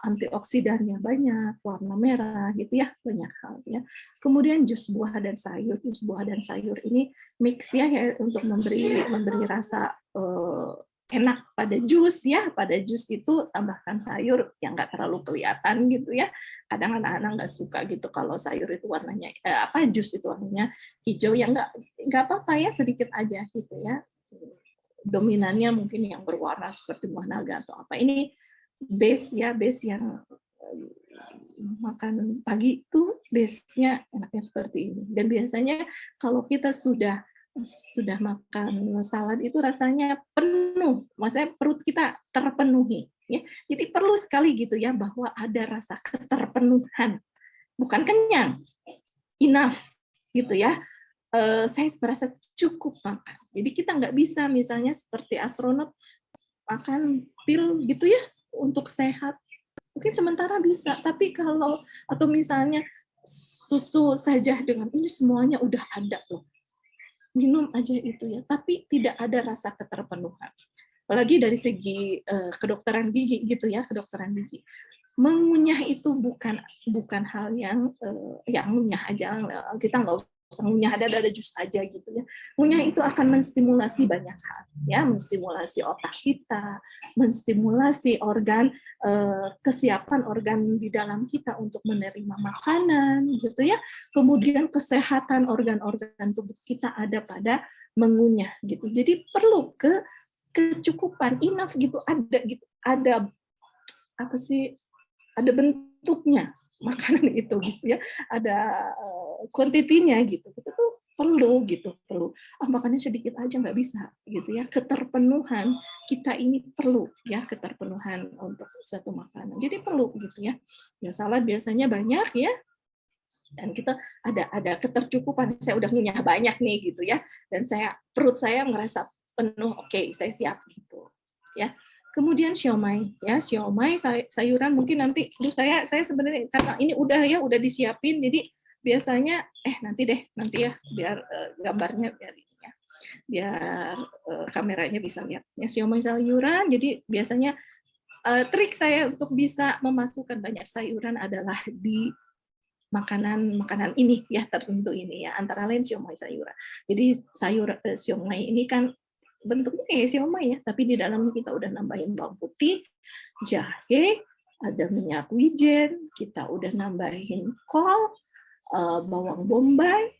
antioksidannya banyak, warna merah gitu ya, banyak hal ya. Kemudian jus buah dan sayur ini mix ya, untuk memberi rasa enak pada jus ya. Pada jus itu tambahkan sayur yang nggak terlalu kelihatan gitu ya. Kadang anak-anak nggak suka gitu kalau sayur itu warnanya jus itu warnanya hijau, ya nggak apa-apa ya, sedikit aja gitu ya. Dominannya mungkin yang berwarna seperti buah naga atau apa. Ini base yang makan pagi itu biasanya enaknya seperti ini. Dan biasanya kalau kita sudah makan salad itu rasanya penuh, maksudnya perut kita terpenuhi. Ya. Jadi perlu sekali gitu ya bahwa ada rasa keterpenuhan, bukan kenyang, enough gitu ya. Saya merasa cukup makan. Jadi kita nggak bisa misalnya seperti astronot makan pil gitu ya untuk sehat. Mungkin sementara bisa, tapi kalau atau misalnya susu saja dengan ini semuanya udah ada loh. Minum aja itu ya, tapi tidak ada rasa keterpenuhan. Apalagi dari segi kedokteran gigi gitu ya, kedokteran gigi. Mengunyah itu bukan hal yang ngunyah aja, kita nggak usah ngunyah ada jus aja gitu ya. Ngunyah itu akan menstimulasi banyak hal ya, menstimulasi otak kita, menstimulasi organ kesiapan organ di dalam kita untuk menerima makanan gitu ya. Kemudian kesehatan organ-organ tubuh kita ada pada mengunyah gitu. Jadi perlu kecukupan, enough gitu, ada apa sih, ada bentuknya makanan itu gitu ya, ada kuantitinya gitu, itu tuh perlu makannya sedikit aja nggak bisa gitu ya. Keterpenuhan kita ini perlu ya, keterpenuhan untuk suatu makanan, jadi perlu gitu ya. Ya salad biasanya banyak ya, dan kita ada ketercukupan, saya udah ngunyah banyak nih gitu ya, dan perut saya merasa penuh, oke, saya siap gitu ya. Kemudian siomay ya, siomay sayuran mungkin nanti saya sebenarnya karena ini udah disiapin, jadi biasanya nanti ya biar gambarnya biar ini ya, biar kameranya bisa lihat ya, siomay sayuran. Jadi biasanya trik saya untuk bisa memasukkan banyak sayuran adalah di makanan ini ya, tertentu ini ya, antara lain siomay sayuran. Jadi siomay ini kan bentuknya kayak siomay ya, tapi di dalamnya kita udah nambahin bawang putih, jahe, ada minyak wijen, kita udah nambahin kol, bawang bombay,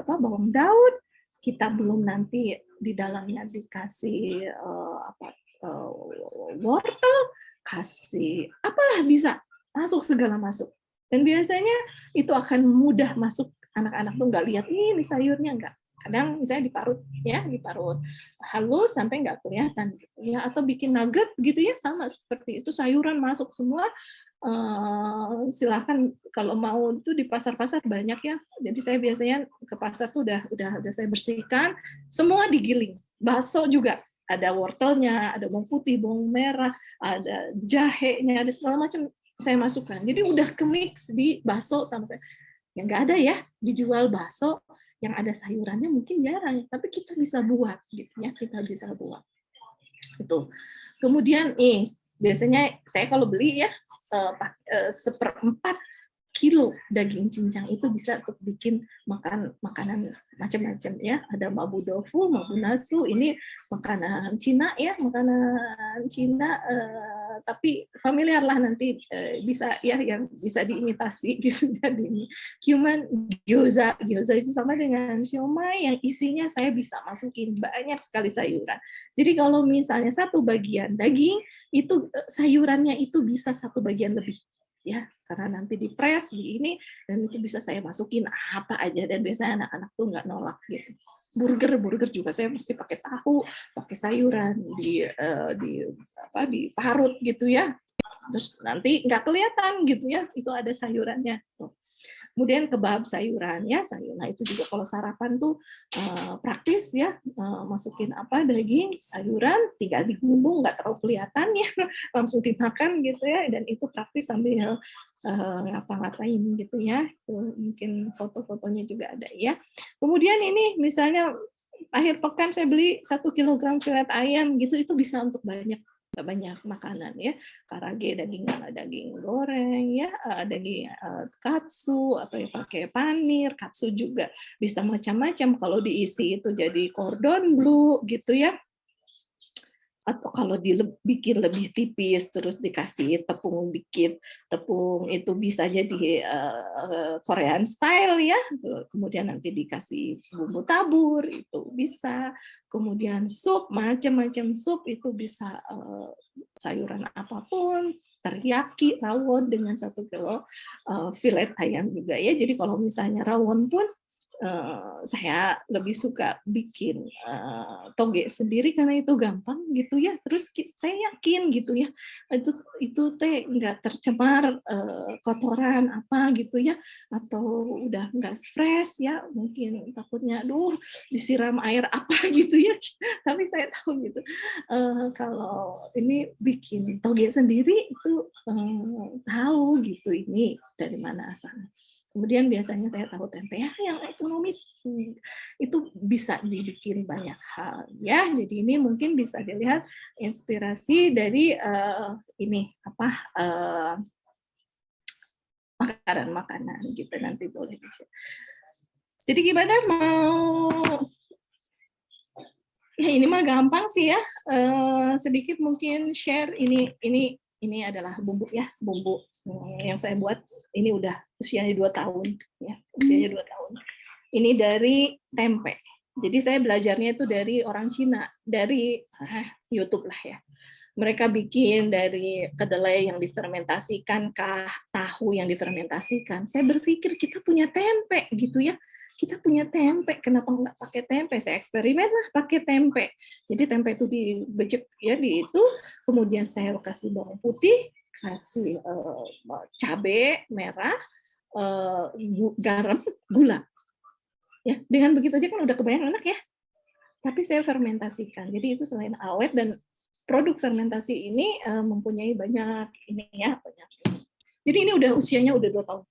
bawang daun, kita belum nanti di dalamnya dikasih wortel, kasih apalah bisa, segala masuk. Dan biasanya itu akan mudah masuk, anak-anak tuh nggak lihat ini sayurnya, nggak. Kadang misalnya diparut halus sampai nggak kelihatan gitu ya, atau bikin nugget gitu ya, sama seperti itu, sayuran masuk semua. Silakan kalau mau itu di pasar-pasar banyak ya. Jadi saya biasanya ke pasar tuh udah saya bersihkan, semua digiling. Bakso juga ada wortelnya, ada bawang putih, bawang merah, ada jahenya, ada segala macam saya masukkan. Jadi udah ke-mix di bakso sama saya. Yang nggak ada ya dijual bakso yang ada sayurannya mungkin jarang, tapi kita bisa buat gitu ya, kita bisa buat itu. Kemudian biasanya saya kalau beli ya 1/4 kilo daging cincang itu bisa untuk bikin makanan macam-macam ya. Ada mabu tofu, mabu nasu, ini makanan Cina ya, tapi familiar lah, nanti bisa ya yang bisa diimitasi gitu ya. Cuman gyoza itu sama dengan siomay, yang isinya saya bisa masukin banyak sekali sayuran. Jadi kalau misalnya satu bagian daging itu sayurannya itu bisa satu bagian lebih ya, karena nanti dipres di ini, dan itu bisa saya masukin apa aja, dan biasanya anak-anak tuh nggak nolak gitu. Burger juga saya mesti pakai tahu, pakai sayuran, diparut gitu ya, terus nanti nggak kelihatan gitu ya, itu ada sayurannya. Kemudian kebab sayuran ya, nah itu juga kalau sarapan tuh praktis ya, masukin daging, sayuran, tinggal digulung, nggak terlalu kelihatan ya, langsung dimakan gitu ya, dan itu praktis sambil ngapa-ngapain gitu ya. Mungkin foto-fotonya juga ada ya. Kemudian ini misalnya akhir pekan saya beli 1 kilogram filet ayam gitu, itu bisa untuk banyak makanan ya, karage, daging goreng ya, daging katsu, atau yang pakai panir, katsu juga bisa macam-macam, kalau diisi itu jadi cordon bleu gitu ya. atau kalau bikin lebih tipis terus dikasih tepung dikit, tepung itu bisa jadi Korean style ya, kemudian nanti dikasih bumbu tabur itu bisa, kemudian sup, macam-macam sup itu bisa sayuran apapun, teriyaki, rawon dengan 1 kilo filet ayam juga ya. Jadi kalau misalnya rawon pun saya lebih suka bikin toge sendiri karena itu gampang gitu ya. Terus saya yakin gitu ya, itu teh nggak tercemar kotoran apa gitu ya, atau udah nggak fresh ya. Mungkin takutnya, aduh disiram air apa gitu ya. Tapi saya tahu gitu. Kalau ini bikin toge sendiri itu tahu gitu ini dari mana asalnya. Kemudian biasanya saya tahu tempe yang ekonomis itu bisa dibikin banyak hal ya. Jadi ini mungkin bisa dilihat inspirasi dari ini apa makanan-makanan gitu, nanti boleh di-share. Jadi gimana, mau ya ini mah gampang sih ya. Sedikit mungkin share ini adalah bumbu ya, bumbu yang saya buat ini udah usianya 2 tahun ya, usianya 2 tahun. Ini dari tempe. Jadi saya belajarnya itu dari orang Cina, dari YouTube lah ya. Mereka bikin dari kedelai yang difermentasikan kah, tahu yang difermentasikan. Saya berpikir kita punya tempe gitu ya. Kita punya tempe, kenapa nggak pakai tempe? Saya eksperimen lah pakai tempe. Jadi tempe itu dibejek ya di itu, kemudian saya kasih bawang putih, kasih cabai merah, garam, gula. Ya, dengan begitu aja kan udah kebayang enak ya. Tapi saya fermentasikan. Jadi itu selain awet dan produk fermentasi ini mempunyai banyak ini ya, banyak ini. Jadi ini udah usianya udah 2 tahun.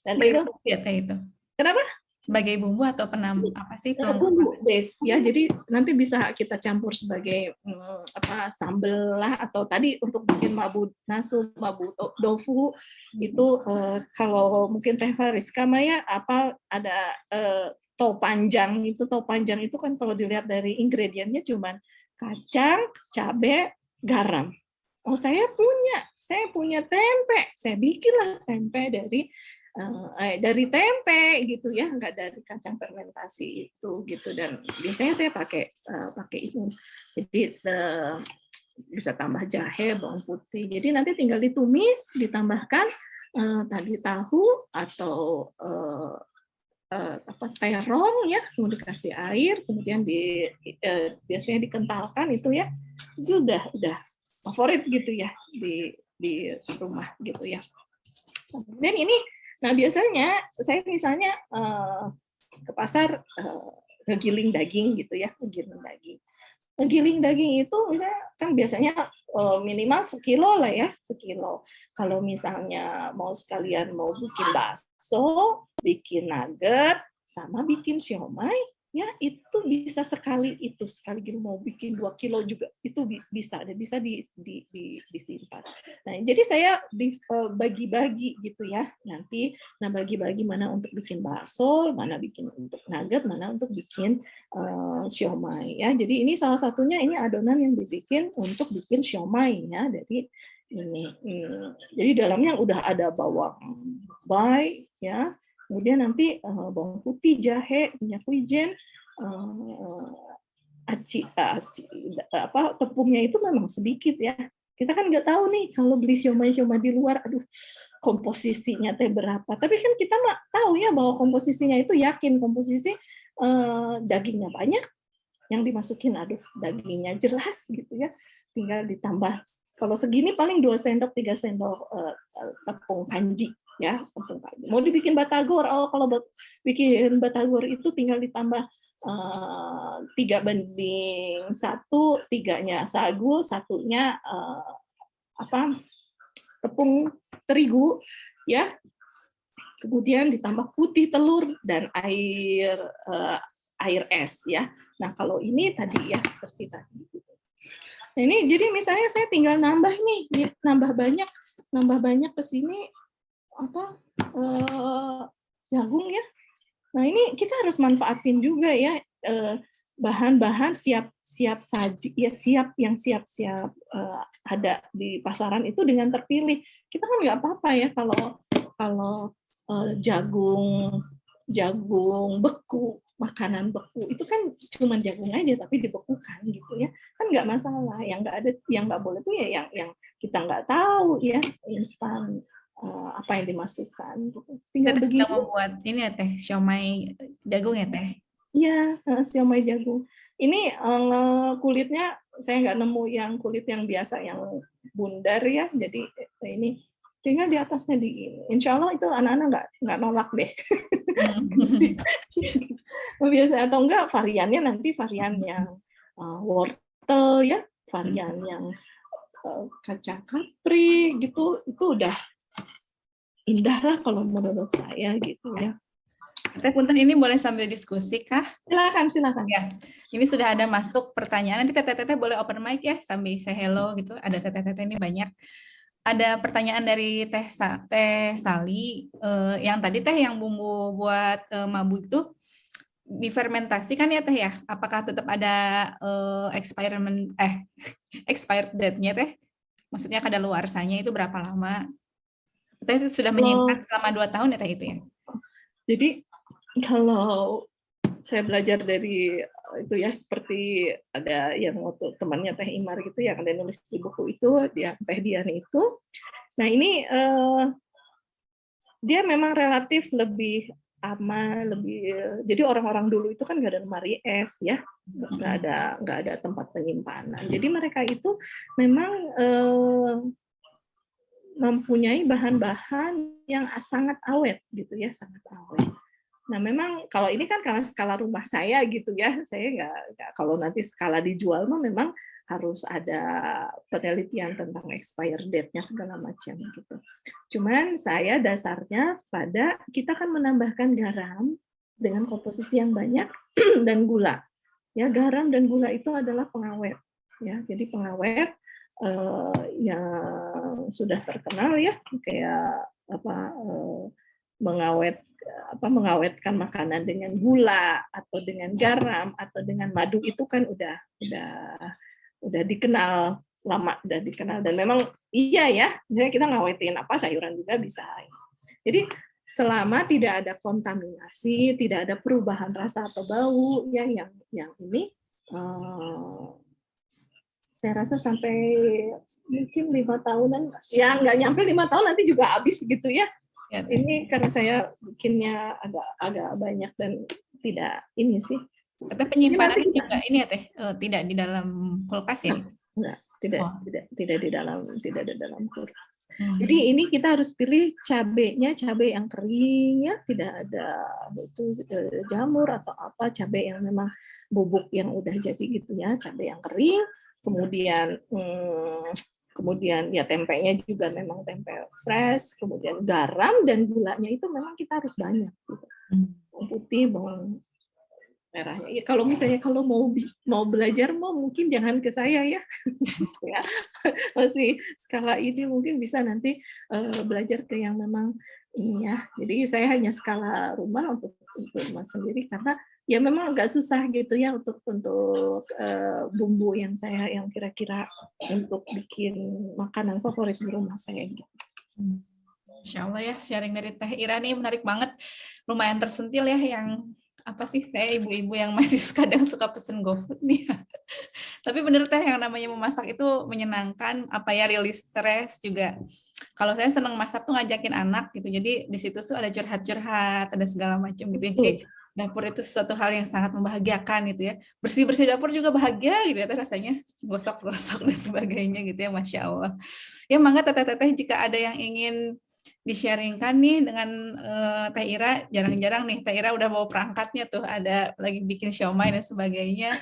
Dan Sebagai itu bumbu ya Teh itu. kenapa? Sebagai bumbu atau apa sih Bumbu base ya, jadi nanti bisa kita campur sebagai sambel lah, atau tadi untuk bikin mabu nasu, mabu tofu itu kalau mungkin Teh Fariska Maya apa ada tau panjang itu kan kalau dilihat dari ingredientnya cuman kacang, cabai, garam. Oh saya punya tempe, saya bikinlah tempe dari tempe gitu ya, nggak dari kacang fermentasi itu gitu. Dan biasanya saya pakai itu, jadi bisa tambah jahe, bawang putih. Jadi nanti tinggal ditumis, ditambahkan tadi tahu atau terong ya, kemudian dikasih air, kemudian biasanya dikentalkan itu ya, itu udah favorit gitu ya di rumah gitu ya. Dan ini, nah biasanya saya misalnya ke pasar ngegiling daging gitu ya, ngegiling daging itu misalnya kan biasanya minimal 1 kilo lah ya, 1 kilo. Kalau misalnya mau sekalian mau bikin bakso, bikin nugget, sama bikin siomay, ya itu bisa sekali gitu, mau bikin 2 kilo juga itu bisa disimpan. Nah jadi saya bagi-bagi gitu ya, nanti bagi-bagi mana untuk bikin bakso, mana bikin untuk nugget, mana untuk bikin siomay ya. Jadi ini salah satunya, ini adonan yang dibikin untuk bikin siomay ya, dari ini. Jadi dalamnya udah ada bawang bombay ya, kemudian nanti bawang putih, jahe, minyak wijen, tepungnya itu memang sedikit ya. Kita kan nggak tahu nih kalau beli siomay di luar, aduh komposisinya teh berapa. Tapi kan kita nggak tahu ya bahwa komposisinya itu, yakin komposisi dagingnya banyak, yang dimasukin aduh dagingnya jelas gitu ya. Tinggal ditambah, kalau segini paling 2 sendok 3 sendok tepung kanji ya, tepung kanji. Mau dibikin batagor, kalau bikin batagor itu tinggal ditambah 3:1, 3-nya sagu, 1-nya tepung terigu ya, kemudian ditambah putih telur dan air es ya. Nah kalau ini tadi ya seperti tadi. Nah ini jadi misalnya saya tinggal nambah nih, nambah banyak ke sini jagung ya. Nah ini kita harus manfaatin juga ya bahan-bahan siap saji, ya siap ada di pasaran itu dengan terpilih. Kita kan nggak apa-apa ya kalau jagung beku, makanan beku itu kan cuma jagung aja tapi dibekukan gitu ya, kan nggak masalah. Yang nggak boleh tuh ya yang kita nggak tahu ya instan apa yang dimasukkan gitu. Tinggal Kita begitu. sedang membuat ini ya teh, siomay jagung ya teh. Iya, siomay jagung. Ini kulitnya saya nggak nemu yang kulit yang biasa yang bundar ya. Jadi ini tinggal di atasnya insya Allah itu anak-anak nggak nolak deh. Biasa atau enggak variannya nanti varian yang wortel ya, varian yang kacang kapri gitu, itu udah indah lah kalau menurut saya gitu ya. Teh punten, ini boleh sambil diskusi kah? Silakan. Ya, ini sudah ada masuk pertanyaan. Nanti teteh-teteh boleh open mic ya sambil say hello gitu. Ada teteh-teteh ini banyak. Ada pertanyaan dari Teh Sali, yang tadi teh yang bumbu buat mabuk itu difermentasi kan ya teh ya? Apakah tetap ada expired date-nya teh? Maksudnya kadaluarsanya itu berapa lama? Teh sudah menyimpan selama 2 tahun ya teh itu ya? Jadi kalau saya belajar dari itu ya, seperti ada yang waktu temannya Teh Imar gitu yang ada nulis di buku itu, dia Teh Diani itu. Nah ini dia memang relatif lebih aman, jadi orang-orang dulu itu kan nggak ada lemari es ya, nggak ada tempat penyimpanan. Jadi mereka itu memang mempunyai bahan-bahan yang sangat awet gitu ya, sangat awet. Nah memang kalau ini kan karena skala rumah saya gitu ya, saya nggak kalau nanti skala dijual mah memang harus ada penelitian tentang expired date-nya segala macam gitu. Cuman saya dasarnya pada kita kan menambahkan garam dengan komposisi yang banyak dan gula. Ya, garam dan gula itu adalah pengawet. Ya, jadi pengawet yang sudah terkenal ya, kayak mengawetkan makanan dengan gula atau dengan garam atau dengan madu itu kan udah dikenal lama, udah dikenal, dan memang iya ya, misalnya kita ngawetin sayuran juga bisa. Jadi selama tidak ada kontaminasi, tidak ada perubahan rasa atau bau ya, yang ini saya rasa sampai mungkin 5 tahunan, ya nggak nyampe 5 tahun nanti juga habis gitu ya. Ini karena saya bikinnya agak banyak dan tidak ini sih. Tapi penyimpanan juga ini ya teh, tidak di dalam kulkas ya? Enggak, tidak di dalam kulkas. Jadi ini kita harus pilih cabenya, cabai yang kering ya, tidak ada itu jamur atau apa, cabai yang memang bubuk yang udah jadi gitu ya, cabai yang kering. Kemudian ya tempenya juga memang tempe fresh, kemudian garam dan gulanya itu memang kita harus banyak gitu. Bawang putih, bawang merahnya. Ya, kalau misalnya mau belajar mungkin jangan ke saya ya. Masih skala ini mungkin bisa nanti belajar ke yang memang ini ya. Jadi saya hanya skala rumah untuk rumah sendiri karena ya memang agak susah gitu ya untuk bumbu yang kira-kira untuk bikin makanan favorit di rumah saya gitu. Insya Allah ya, sharing dari Teh Ira nih menarik banget, lumayan tersentil ya, yang apa sih, saya ibu-ibu yang masih kadang suka pesen GoFood nih. Tapi bener Teh, yang namanya memasak itu menyenangkan, rilis stres juga. Kalau saya senang masak tuh ngajakin anak gitu, jadi di situ tuh ada curhat-curhat, ada segala macam gitu. Jadi dapur itu sesuatu hal yang sangat membahagiakan gitu ya. Bersih-bersih dapur juga bahagia gitu ya, rasanya gosok-gosok dan sebagainya gitu ya, Masya Allah. Ya mangga teteh-teteh jika ada yang ingin di-sharingkan nih dengan Teh Ira, jarang-jarang nih Teh Ira udah bawa perangkatnya tuh, ada lagi bikin siomay dan sebagainya.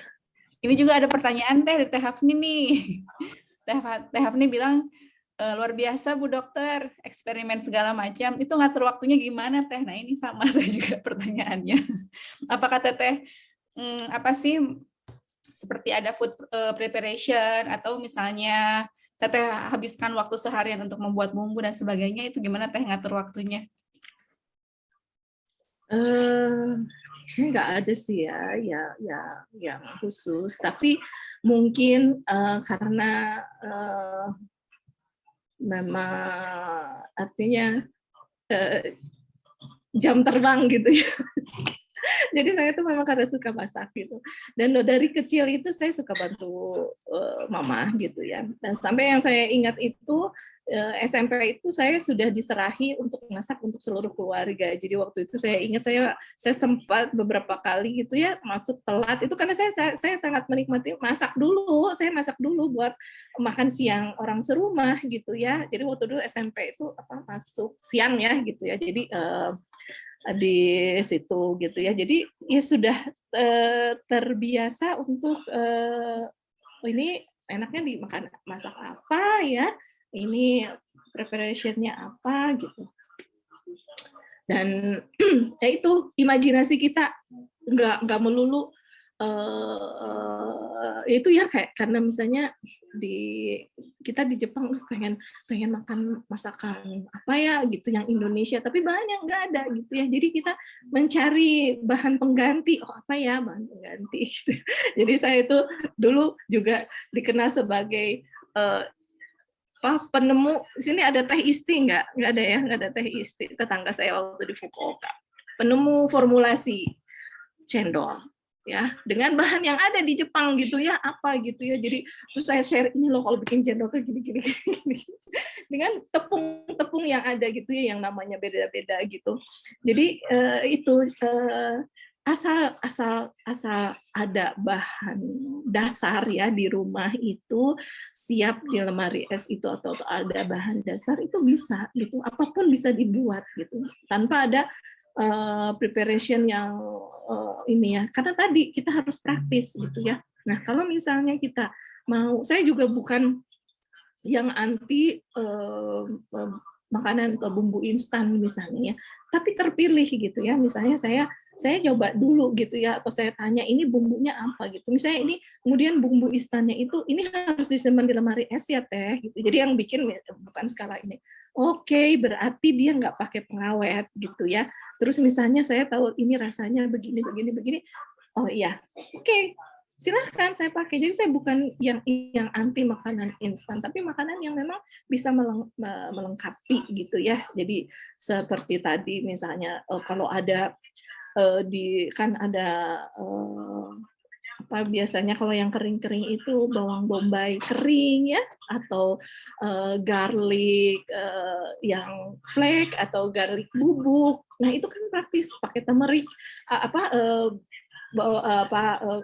Ini juga ada pertanyaan Teh dari Teh Hafni nih. Teh Hafni bilang, luar biasa Bu Dokter, eksperimen segala macam, itu ngatur waktunya gimana Teh? Nah ini sama saya juga pertanyaannya. Apakah Teteh seperti ada food preparation atau misalnya Teteh habiskan waktu seharian untuk membuat bumbu dan sebagainya, itu gimana Teh ngatur waktunya? Saya nggak ada sih yang khusus, tapi mungkin karena memang artinya jam terbang gitu ya. Jadi saya tuh memang karena suka masak gitu. Dan dari kecil itu saya suka bantu mama gitu ya. Dan sampai yang saya ingat itu SMP itu saya sudah diserahi untuk masak untuk seluruh keluarga. Jadi waktu itu saya ingat saya sempat beberapa kali gitu ya masuk telat itu karena saya sangat menikmati masak dulu. Saya masak dulu buat makan siang orang serumah gitu ya. Jadi waktu dulu SMP itu masuk siang ya gitu ya. Jadi di situ gitu ya. Jadi ya sudah terbiasa untuk ini enaknya dimakan masak apa ya, ini preparation-nya apa gitu. Dan ya itu imajinasi kita nggak melulu itu ya kayak karena misalnya kita di Jepang pengen makan masakan apa ya gitu yang Indonesia tapi bahannya nggak ada gitu ya, jadi kita mencari bahan pengganti apa ya bahan pengganti gitu. Jadi saya itu dulu juga dikenal sebagai penemu. Di sini ada teh isti nggak ada ya, nggak ada teh isti. Tetangga saya waktu di Fukuoka penemu formulasi cendol ya dengan bahan yang ada di Jepang gitu ya apa gitu ya. Jadi terus saya share ini loh kalau bikin cendol tuh gini dengan tepung yang ada gitu ya yang namanya beda-beda gitu. Jadi itu asal ada bahan dasar ya di rumah itu siap di lemari es itu atau ada bahan dasar itu bisa gitu, apapun bisa dibuat gitu tanpa ada preparation yang ini ya, karena tadi kita harus praktis gitu ya. Nah kalau misalnya kita mau, saya juga bukan yang anti makanan atau bumbu instan misalnya ya, tapi terpilih gitu ya. Misalnya saya coba dulu gitu ya, atau saya tanya ini bumbunya apa gitu. Misalnya ini kemudian bumbu instannya itu ini harus disimpan di lemari es ya teh gitu. Jadi yang bikin bukan skala ini. Oke, berarti dia nggak pakai pengawet gitu ya. Terus misalnya saya tahu ini rasanya begini. Oh iya, oke, silahkan saya pakai. Jadi saya bukan yang anti makanan instan, tapi makanan yang memang bisa melengkapi gitu ya. Jadi seperti tadi misalnya kalau ada kan ada apa biasanya kalau yang kering-kering itu bawang bombay kering ya, atau garlic yang flake atau garlic bubuk. Nah itu kan praktis pakai turmeric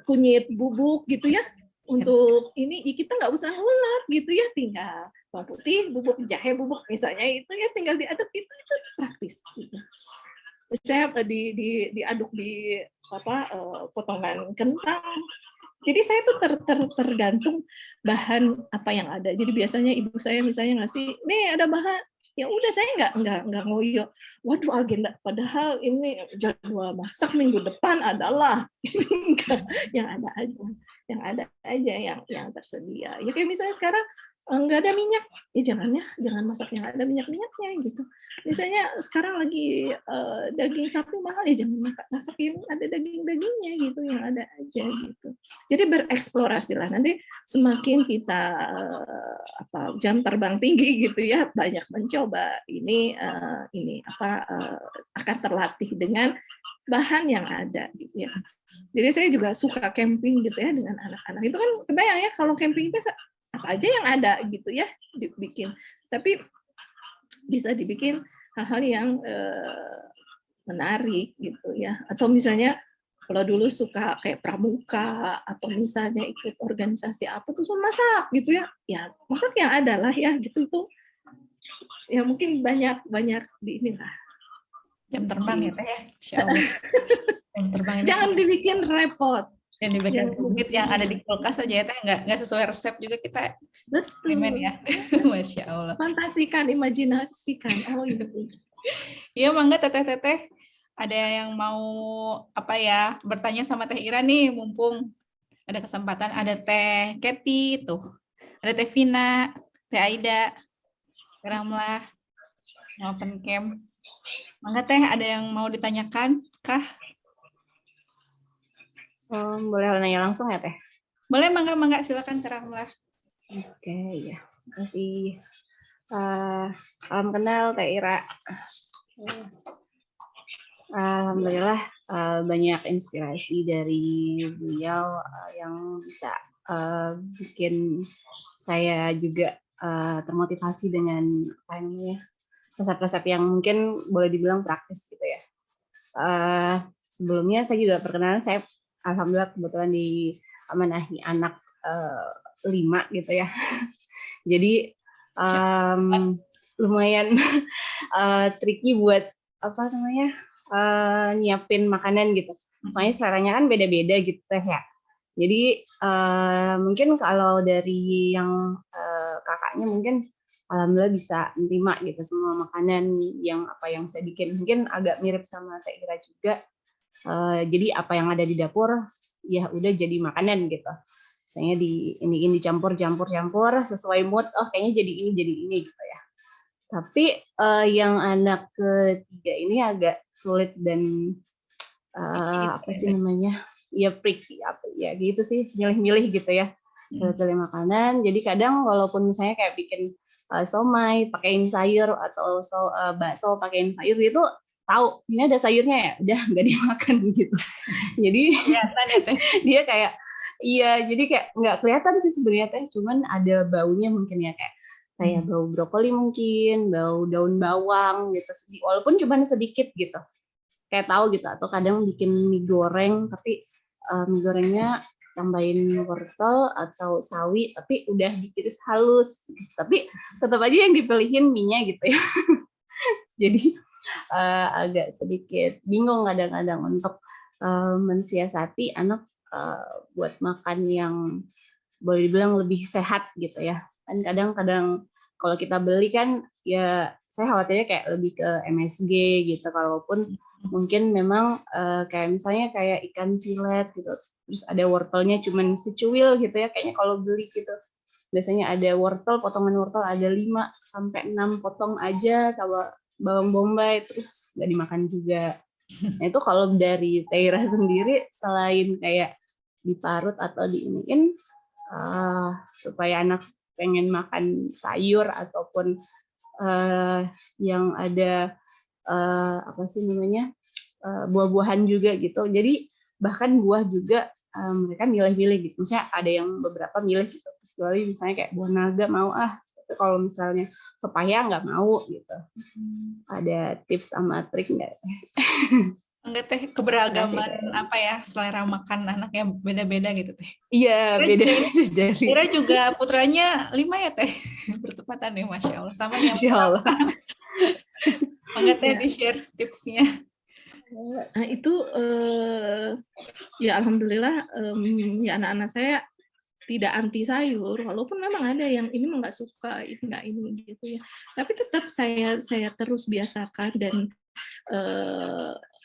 kunyit bubuk gitu ya. Untuk ini kita nggak usah ngulek gitu ya, tinggal bawang putih, bubuk jahe, bubuk misalnya itu ya tinggal diaduk itu praktis. Gitu. Saya diaduk di potongan kentang. Jadi saya tuh tergantung bahan apa yang ada. Jadi biasanya ibu saya misalnya ngasih, nih ada bahan, ya udah saya nggak ngoyo. Waduh agenda, padahal ini jadwal masak minggu depan adalah yang ada aja yang tersedia. Ya kayak misalnya sekarang nggak ada minyak, ya jangan masak yang ada minyak-minyaknya gitu. Misalnya sekarang lagi daging sapi mahal, ya jangan masak yang ada daging-dagingnya gitu, yang ada aja gitu. Jadi bereksplorasilah, nanti semakin kita jam terbang tinggi gitu ya, banyak mencoba ini akan terlatih dengan bahan yang ada gitu ya. Jadi saya juga suka camping gitu ya dengan anak-anak. Itu kan kebayang ya kalau camping itu apa aja yang ada gitu ya dibikin. Tapi bisa dibikin hal-hal yang menarik gitu ya. Atau misalnya kalau dulu suka kayak pramuka atau misalnya ikut organisasi apa tuh masak gitu ya. Ya masak yang ada lah ya gitu itu. Ya mungkin banyak di inilah. Jam terbang ya teh ya. Insyaallah. Jam terbang ini Jangan dibikin repot. yang dibikin rumit yang ada di kulkas aja ya teh, nggak sesuai resep juga kita eksperimen ya. Masya Allah. Fantasikan, imajinasikan. Oh iya. Iya mangga teteh ada yang mau apa ya bertanya sama Teh Ira nih, mumpung ada kesempatan. Ada Teh Keti tuh, ada Teh Vina, Teh Aida, Ramlah, mau open cam. Mangga Teh ada yang mau ditanyakan kah? Boleh nanya langsung ya Teh? Boleh, mangga silakan Teh Ramlah. Oke, ya. Makasih. Salam kenal Teh Ira. Alhamdulillah banyak inspirasi dari beliau yang bisa bikin saya juga termotivasi dengan apa namanya resep-resep yang mungkin boleh dibilang praktis gitu ya. Sebelumnya saya juga perkenalan, saya alhamdulillah kebetulan diamanahi anak 5 gitu ya. Jadi lumayan tricky buat apa namanya nyiapin makanan gitu. Soalnya seleranya kan beda-beda gitu Teh ya. Jadi mungkin kalau dari yang kakaknya mungkin alhamdulillah bisa menerima gitu semua makanan yang apa yang saya bikin. Mungkin agak mirip sama Teh Ira juga. Jadi apa yang ada di dapur ya udah jadi makanan gitu. Misalnya ini dicampur sesuai mood. Oh kayaknya jadi ini gitu ya. Tapi yang anak ketiga ini agak sulit dan apa sih namanya? Ya tricky apa ya gitu sih, milih-milih gitu ya. Pilih makanan. Jadi kadang walaupun misalnya kayak bikin somai pakein sayur atau bakso pakein sayur itu tahu ini ada sayurnya ya, udah nggak dimakan gitu. Jadi dia kayak iya, jadi kayak nggak kelihatan sih sebenarnya Teh, cuman ada baunya mungkin ya kayak bau brokoli mungkin, bau daun bawang gitu, walaupun cuma sedikit gitu, kayak tahu gitu. Atau kadang bikin mie goreng, tapi mie gorengnya tambahin wortel atau sawi, tapi udah diiris halus, tapi tetap aja yang dipilihin mie-nya gitu ya. Jadi agak sedikit bingung kadang-kadang untuk mensiasati anak buat makan yang boleh dibilang lebih sehat gitu ya. Kan kadang-kadang kalau kita beli kan ya saya khawatirnya kayak lebih ke MSG gitu, kalaupun mungkin memang kayak misalnya kayak ikan cilet gitu, terus ada wortelnya cuman secuil gitu ya, kayaknya kalau beli gitu biasanya ada potongan wortel ada 5-6 potong aja, kalau bawang bombay terus nggak dimakan juga. Nah itu kalau dari Teira sendiri selain kayak diparut atau diiniin supaya anak pengen makan sayur ataupun yang ada apa sih namanya buah-buahan juga gitu. Jadi bahkan buah juga mereka milih-milih gitu. Misalnya ada yang beberapa milih gitu. Kecuali misalnya kayak buah naga mau tapi kalau misalnya pepaya nggak mau gitu. Ada tips sama trik nggak? Enggak Teh, keberagaman apa ya, selera makan anaknya beda-beda gitu Teh. Iya, beda-beda. Kira juga putranya 5 ya Teh, bertepatan ya, Masya Allah. Sama nih. Masya Allah. Enggak Teh di-share tipsnya. Nah itu ya alhamdulillah ya anak-anak saya tidak anti sayur, walaupun memang ada yang ini nggak suka, ini nggak ini gitu ya. Tapi tetap saya terus biasakan dan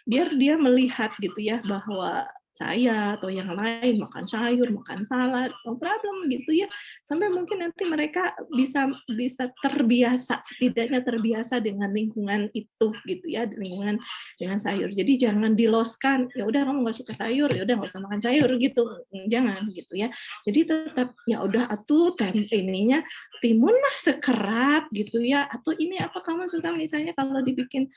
biar dia melihat gitu ya bahwa saya atau yang lain makan sayur, makan salad, no problem gitu ya. Sampai mungkin nanti mereka bisa terbiasa, setidaknya terbiasa dengan lingkungan itu gitu ya, lingkungan dengan sayur. Jadi jangan diloskan, ya udah kamu nggak suka sayur, ya udah nggak usah makan sayur gitu, jangan gitu ya. Jadi tetap ya udah atuh ininya timun lah sekerat gitu ya, atau ini apa kamu suka misalnya kalau dibikin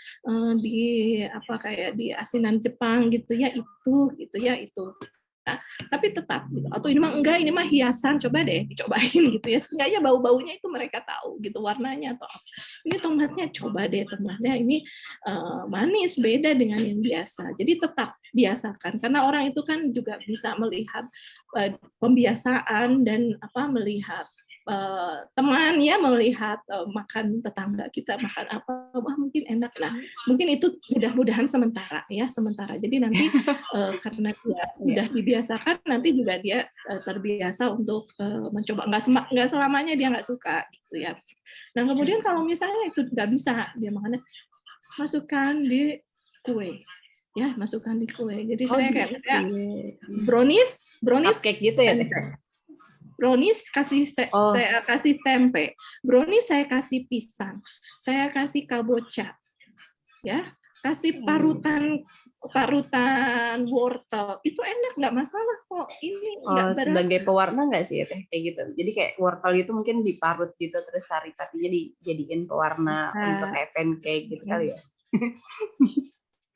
di apa kayak di asinan Jepang gitu ya itu gitu ya itu. Nah, tapi tetap gitu. Atau ini mah enggak, ini mah hiasan, coba deh dicobain gitu ya. Seenggaknya bau-baunya itu mereka tahu gitu, warnanya atau apa. Ini tomatnya coba deh, tomatnya ini manis beda dengan yang biasa. Jadi tetap biasakan karena orang itu kan juga bisa melihat pembiasaan dan apa melihat teman ya, melihat makan tetangga kita makan apa, wah mungkin enak. Nah, mungkin itu mudah-mudahan sementara ya, sementara. Jadi nanti karena dia sudah dibiasakan, nanti juga dia terbiasa untuk mencoba. Nggak selamanya dia nggak suka gitu ya. Nah kemudian kalau misalnya itu nggak bisa dia makannya, masukkan di kue. Ya, masukkan di kue. Jadi saya kayak brownies cupcake gitu ya Teh? Brownies saya kasih tempe, brownies saya kasih pisang, saya kasih kabocha, ya kasih parutan wortel itu enak, nggak masalah kok. Ini nggak berasa. Sebagai pewarna nggak sih ya Teh kayak gitu? Jadi kayak wortel itu mungkin diparut gitu terus sari-sarinya dijadiin pewarna Bisa. untuk kayak pancake gitu kali ya?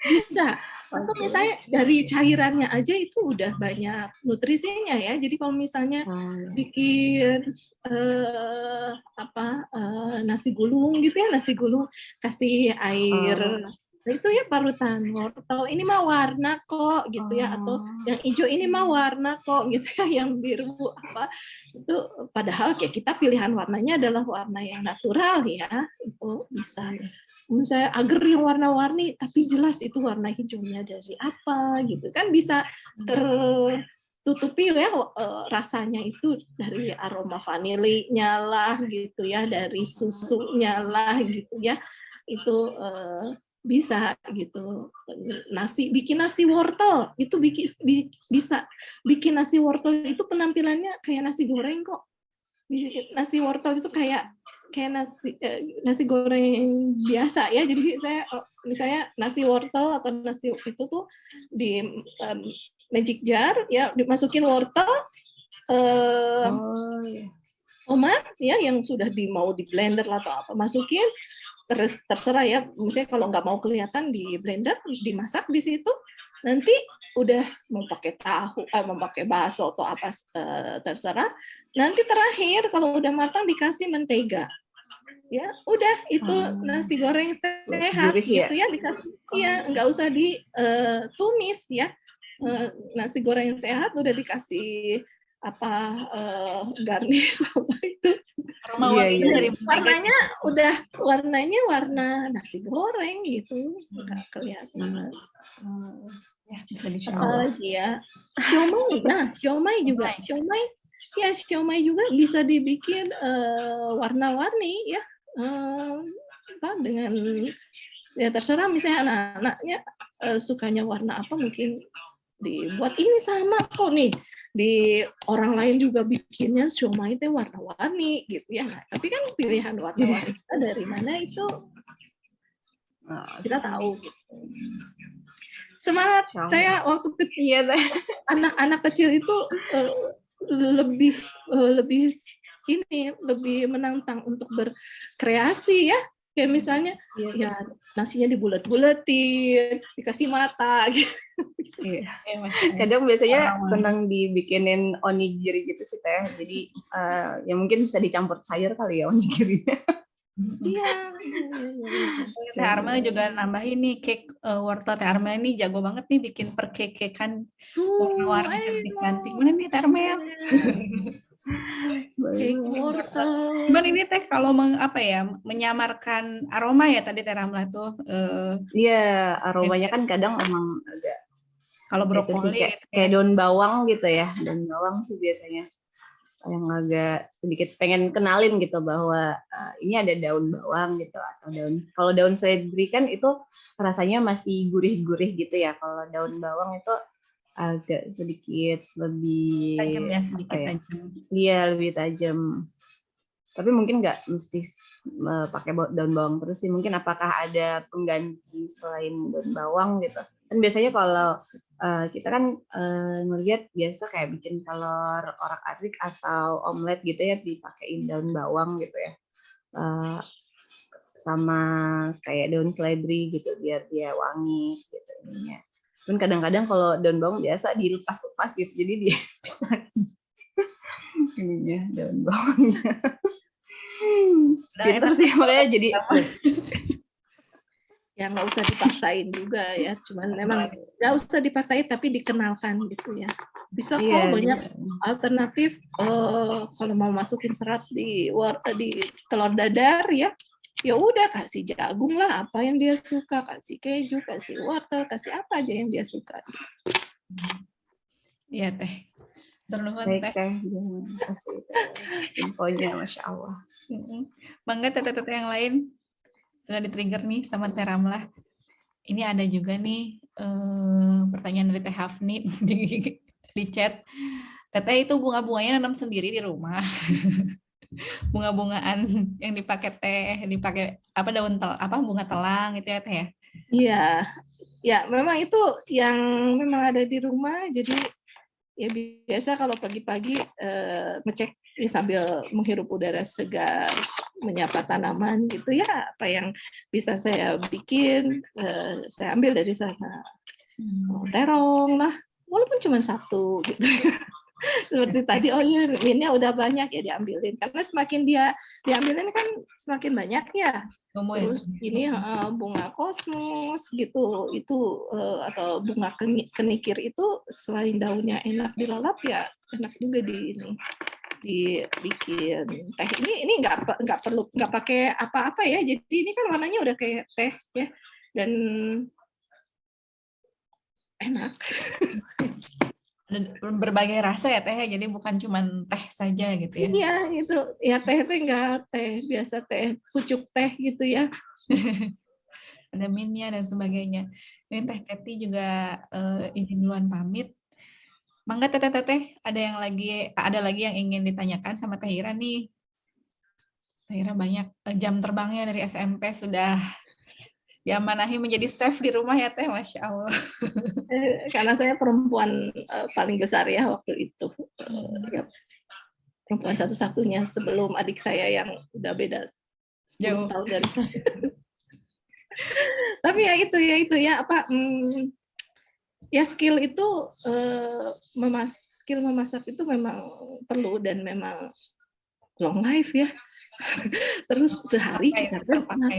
Bisa. Atau misalnya dari cairannya aja itu udah banyak nutrisinya ya. Jadi kalau misalnya bikin nasi gulung gitu ya, nasi gulung kasih air. Nah, itu ya parutan wortel. Ini mah warna kok gitu ya, atau yang hijau ini mah warna kok gitu ya, yang biru apa itu padahal kayak kita pilihan warnanya adalah warna yang natural ya, itu bisa. Misalnya agar yang warna-warni tapi jelas itu warna hijaunya dari apa gitu kan, bisa tertutupi ya rasanya itu dari aroma vanilinya lah gitu ya, dari susunya lah gitu ya, itu bisa gitu. Bikin nasi wortel itu bisa bikin nasi wortel itu penampilannya kayak nasi goreng kok. Nasi wortel itu kayak nasi goreng biasa ya. Jadi saya misalnya nasi wortel atau nasi itu tuh di magic jar ya, dimasukin wortel, tomat ya yang sudah mau di blender atau apa, masukin. Terserah ya, misalnya kalau nggak mau kelihatan di blender, dimasak di situ, nanti udah mau pakai tahu, mau pakai bakso atau apa terserah. Nanti terakhir kalau udah matang dikasih mentega, ya udah itu nasi goreng sehat gitu ya, dikasih ya, nggak usah ditumis ya, nasi goreng sehat udah dikasih garnish apa itu. Warnanya udah warna nasi goreng gitu, nggak kelihatan. Ya, bisa dicoba. Ya, siomay juga, siomay juga bisa dibikin warna-warni ya, dengan ya terserah, misalnya anak-anaknya sukanya warna apa, mungkin dibuat. Ini sama kok nih, di orang lain juga bikinnya siomay itu warna-warni gitu ya. Nah, tapi kan pilihan warna-warni kita dari mana itu kita tahu gitu. Semangat. Saya waktu kecil, anak-anak kecil itu lebih menantang untuk berkreasi ya. Kayak misalnya ya nasinya dibulet-buletin, dikasih mata gitu. Iya. Kadang biasanya senang dibikinin onigiri gitu sih Teh. Jadi ya mungkin bisa dicampur sayur kali ya onigirinya. Iya. Teh Armel juga nambahin nih cake wortel. Teh Armel ini jago banget nih bikin percake-cakean warna-warni cantik-cantik. Mana nih Teh Armel? Cuman ini Teh kalau menyamarkan aroma ya tadi Teh Ramla tuh. Iya, aromanya kan kadang emang agak, kalau brokoli kayak daun bawang gitu ya. Daun bawang sih biasanya yang agak sedikit pengen kenalin gitu bahwa ini ada daun bawang gitu, atau kalau daun seledri kan itu rasanya masih gurih-gurih gitu ya. Kalau daun bawang itu agak sedikit lebih tajam ya, tajam. Iya, lebih tajam. Tapi mungkin nggak mesti pakai daun bawang terus sih. Mungkin apakah ada pengganti selain daun bawang gitu. Kan biasanya kalau kita kan ngelihat biasa kayak bikin telur orak-arik atau omelet gitu ya, dipakein daun bawang gitu ya. Sama kayak daun seledri gitu biar dia wangi gitu ininya. Cuman kadang-kadang kalau daun bawang biasa dilepas-lepas gitu, jadi dia bisa ininya daun bawangnya. Pinter sih makanya jadi ya nggak usah dipaksain juga ya, cuman memang nggak usah dipaksain tapi dikenalkan gitu ya. Bisa kok banyak alternatif kalau mau masukin serat di telur dadar ya. Ya udah kasih jagung lah, apa yang dia suka, kasih keju, kasih wortel, kasih apa aja yang dia suka. Iya Teh. Baik Teh, kasih infonya, Masya Allah. Bangga Teh-teh yang lain sudah di-trigger nih sama Teh Ramlah. Ini ada juga nih pertanyaan dari Teh Hafni di chat. Teteh itu bunga-bunganya nanam sendiri di rumah. Bunga-bungaan yang dipakai teh, dipakai bunga telang itu ya Teh ya. Iya, ya memang itu yang memang ada di rumah. Jadi ya biasa kalau pagi-pagi ngecek ya, sambil menghirup udara segar, menyapa tanaman gitu ya. Apa yang bisa saya bikin, saya ambil dari sana. Terong lah, walaupun cuma satu gitu. Seperti tadi, oh iya minnya udah banyak ya diambilin. Karena semakin dia diambilin kan semakin banyak ya. Terus ini bunga kosmos gitu itu atau bunga kenikir itu selain daunnya enak dilalap ya enak juga di ini dibikin teh. Ini nggak perlu nggak pakai apa-apa ya, jadi ini kan warnanya udah kayak teh ya dan enak. Ada berbagai rasa ya teh, jadi bukan cuma teh saja gitu ya. Iya itu ya teh nggak teh biasa, teh pucuk teh gitu ya. Ada minnya dan sebagainya. Ini Teh Keti juga izin duluan pamit. Mangga Teteh, ada lagi yang ingin ditanyakan sama Teh Ira nih. Teh Ira banyak jam terbangnya dari SMP sudah diamanahi menjadi chef di rumah ya Teh, Masya Allah. Karena saya perempuan paling besar ya waktu itu. Ya, perempuan satu-satunya sebelum adik saya yang udah beda 10 tahun dari saya. Tapi ya itu ya apa ya skill itu skill memasak itu memang perlu dan memang long life ya. Terus sehari kita makan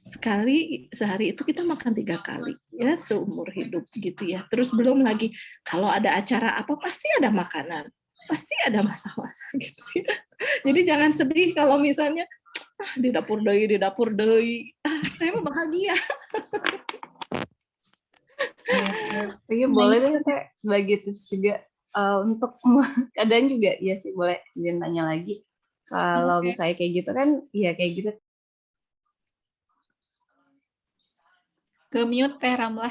sehari itu kita makan 3 kali ya seumur hidup gitu ya. Terus belum lagi kalau ada acara apa pasti ada makanan, pasti ada masak-masak gitu ya. Jadi jangan sedih kalau misalnya di dapur deui. Saya mah bahagia. Iya boleh deh Teh bagi tips juga untuk kadang juga ya sih boleh tanya lagi. Kalau misalnya kayak gitu kan, ya kayak gitu. Ke mute Teh Ramlah.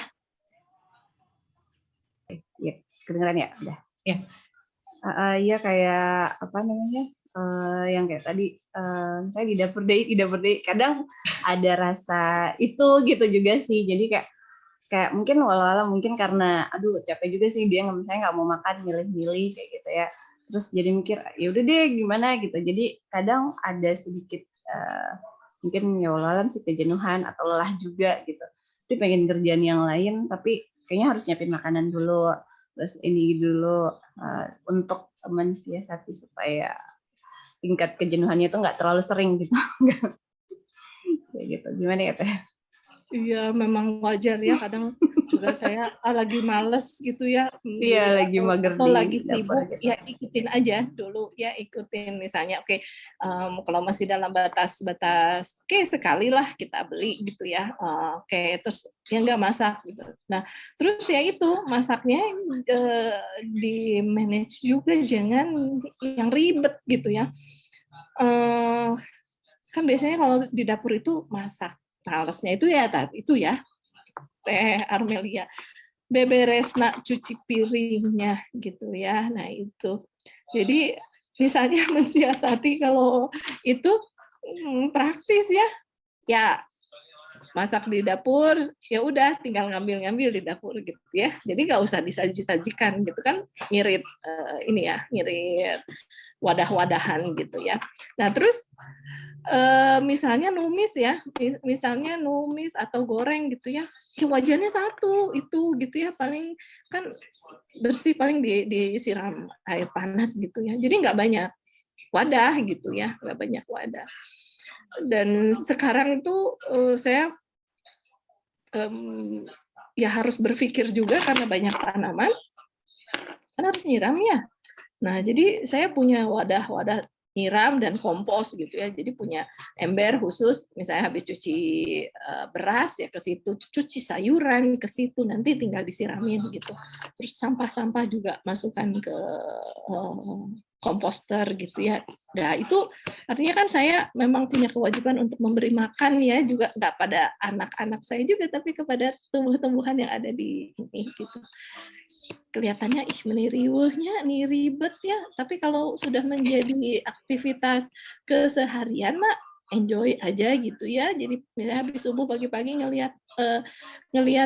Ya, kedengeran ya? Udah. Ya. Iya kayak apa namanya? Yang kayak tadi saya di dapur deui kadang ada rasa itu gitu juga sih. Jadi kayak mungkin walau mungkin karena aduh capek juga sih dia misalnya nggak mau makan milih-milih kayak gitu ya. Terus jadi mikir ya udah deh gimana gitu. Jadi kadang ada sedikit mungkin ya walau sih kejenuhan atau lelah juga gitu. Dia pengen kerjaan yang lain tapi kayaknya harus nyiapin makanan dulu. Terus ini dulu untuk mensiasati supaya tingkat kejenuhannya itu nggak terlalu sering gitu. Kayak gitu. Gimana ya Teh? Iya, memang wajar ya kadang juga saya lagi males gitu ya. Iya, lagi mager atau di lagi dapur sibuk gitu. ya ikutin aja dulu ya, ikutin misalnya oke, kalau masih dalam batas oke sekali lah kita beli gitu ya. Oke, terus ya nggak masak gitu. Nah, terus ya itu masaknya di manage juga, jangan yang ribet gitu ya. Kan biasanya kalau di dapur itu masak, malesnya itu ya Teh Armelia beberesna cuci piringnya gitu ya. Nah itu jadi misalnya mensiasati kalau itu praktis ya masak di dapur ya udah tinggal ngambil di dapur gitu ya, jadi nggak usah disajikan gitu kan, ngirit ini ya, ngirit wadah-wadahan gitu ya. Nah terus misalnya numis atau goreng gitu ya, wajannya satu itu gitu ya, paling kan bersih, paling disiram air panas gitu ya, jadi nggak banyak wadah gitu ya, nggak banyak wadah. Dan sekarang itu saya ya harus berpikir juga karena banyak tanaman kan harus nyiram ya. Nah jadi saya punya wadah-wadah nyiram dan kompos gitu ya. Jadi punya ember khusus, misalnya habis cuci beras ya ke situ, cuci sayuran ke situ, nanti tinggal disiramin gitu. Terus sampah-sampah juga masukkan ke komposter gitu ya. Nah itu artinya kan saya memang punya kewajiban untuk memberi makan ya, juga nggak pada anak-anak saya juga, tapi kepada tumbuh-tumbuhan yang ada di ini gitu. Kelihatannya meniriwehnya, nih ribet ya, tapi kalau sudah menjadi aktivitas keseharian mak enjoy aja gitu ya. Jadi misalnya habis subuh pagi-pagi ngelihat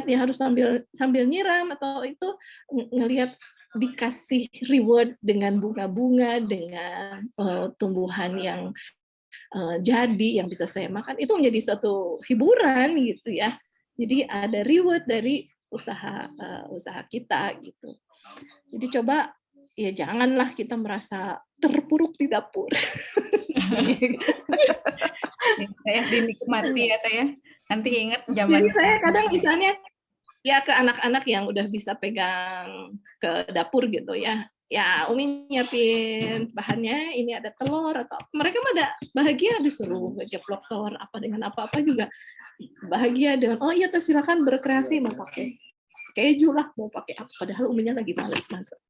ya harus sambil nyiram, atau itu ngelihat dikasih reward dengan bunga-bunga, dengan tumbuhan yang jadi yang bisa saya makan, itu menjadi suatu hiburan gitu ya. Jadi ada reward dari usaha kita gitu. Jadi coba ya janganlah kita merasa terpuruk di dapur. Ya, dinikmati ya Teh ya. Nanti ingat Jadi zamannya. saya kadang misalnya ya ke anak-anak yang udah bisa pegang ke dapur gitu ya. Ya, Umi nyiapin bahannya, ini ada telur atau apa. Mereka mah ada bahagia disuruh ngejeplok telur apa dengan apa-apa juga bahagia dengan oh iya silakan berkreasi mau pakai keju lah, mau pakai apa, padahal Uminya lagi males masak.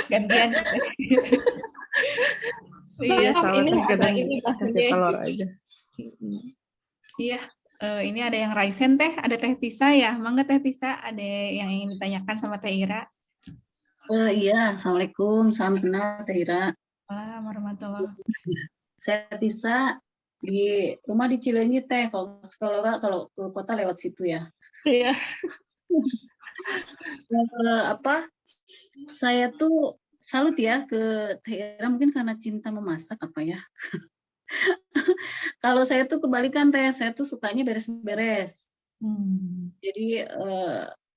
Gantian. Iya, Stop, sama ini kan ada kadang ini kasih bahannya. telur aja. Iya, ini ada yang Raisen Teh, ada Teh Tisa ya. Mangga Teh Tisa, ada yang ingin ditanyakan sama Teh Ira. Iya, Assalamualaikum, salam kenal Teh Ira. Waalaikumsalam warahmatullahi. Saya bisa di rumah di Cileunyi Teh, kalau ke kota lewat situ ya. Iya. Saya tuh salut ya ke Teh Ira, mungkin karena cinta memasak apa ya. Kalau saya tuh kebalikan Teh, saya tuh sukanya beres-beres. Jadi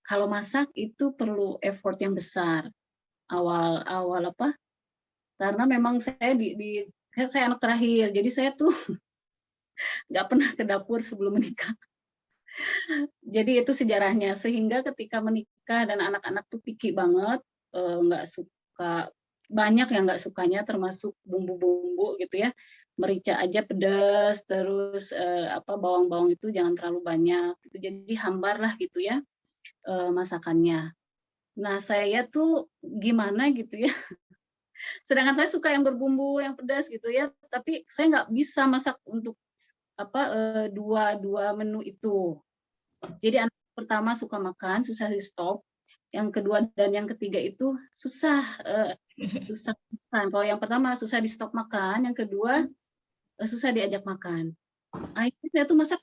kalau masak itu perlu effort yang besar. Awal karena memang saya saya anak terakhir, jadi saya tuh nggak pernah ke dapur sebelum menikah. Jadi itu sejarahnya, sehingga ketika menikah dan anak-anak tuh picky banget, nggak suka, banyak yang nggak sukanya, termasuk bumbu-bumbu gitu ya, merica aja pedas, terus bawang-bawang itu jangan terlalu banyak, gitu. Jadi hambar lah gitu ya masakannya. Nah saya tuh gimana gitu ya, sedangkan saya suka yang berbumbu, yang pedas gitu ya, tapi saya nggak bisa masak untuk dua menu itu. Jadi anak pertama suka makan, susah di stop. Yang kedua dan yang ketiga itu susah makan. Kalau yang pertama susah di stop makan, yang kedua susah diajak makan. Akhirnya saya tuh masak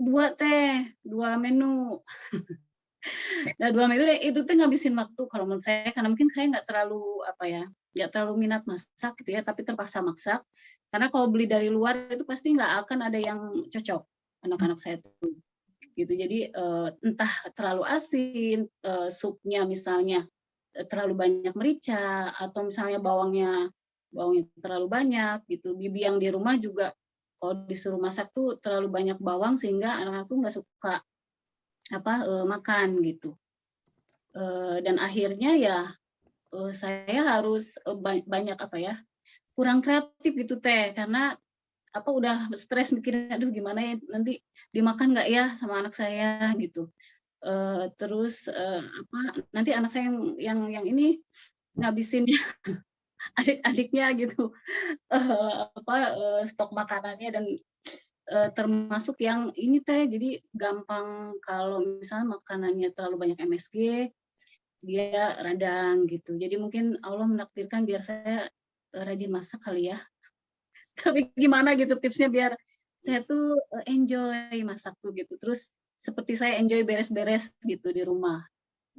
dua menu. Nah, dua menu itu tuh ngabisin waktu kalau menurut saya, karena mungkin saya nggak terlalu minat masak gitu ya, tapi terpaksa masak. Karena kalau beli dari luar itu pasti nggak akan ada yang cocok anak-anak saya tuh. Gitu. Jadi entah terlalu asin, supnya misalnya terlalu banyak merica, atau misalnya bawangnya terlalu banyak gitu. Bibi yang di rumah juga kalau disuruh masak tuh terlalu banyak bawang sehingga anak-anak tuh nggak suka makan gitu. Dan akhirnya ya saya harus banyak kurang kreatif gitu Teh, karena udah stres mikirin aduh gimana ya nanti dimakan nggak ya sama anak saya gitu. Terus nanti anak saya yang ini ngabisin adik-adiknya gitu stok makanannya, dan termasuk yang ini Teh, jadi gampang kalau misalnya makanannya terlalu banyak MSG dia radang gitu. Jadi mungkin Allah menakdirkan biar saya rajin masak kali ya. Tapi gimana gitu tipsnya biar saya tuh enjoy masak tuh gitu. Terus seperti saya enjoy beres-beres gitu di rumah.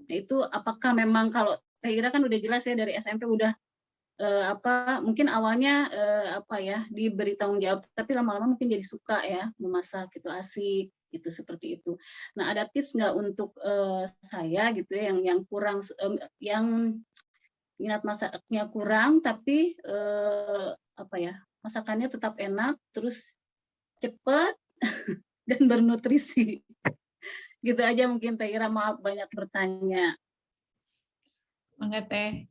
Nah itu apakah memang kalau Teh Ira kan udah jelas ya dari SMP udah mungkin awalnya diberi tanggung jawab, tapi lama-lama mungkin jadi suka ya memasak gitu, asik gitu, seperti itu. Nah ada tips nggak untuk saya gitu ya yang kurang, yang minat masaknya kurang tapi masakannya tetap enak, terus cepat dan bernutrisi. Gitu aja mungkin Teh Ira, maaf banyak bertanya. Mangga Teh.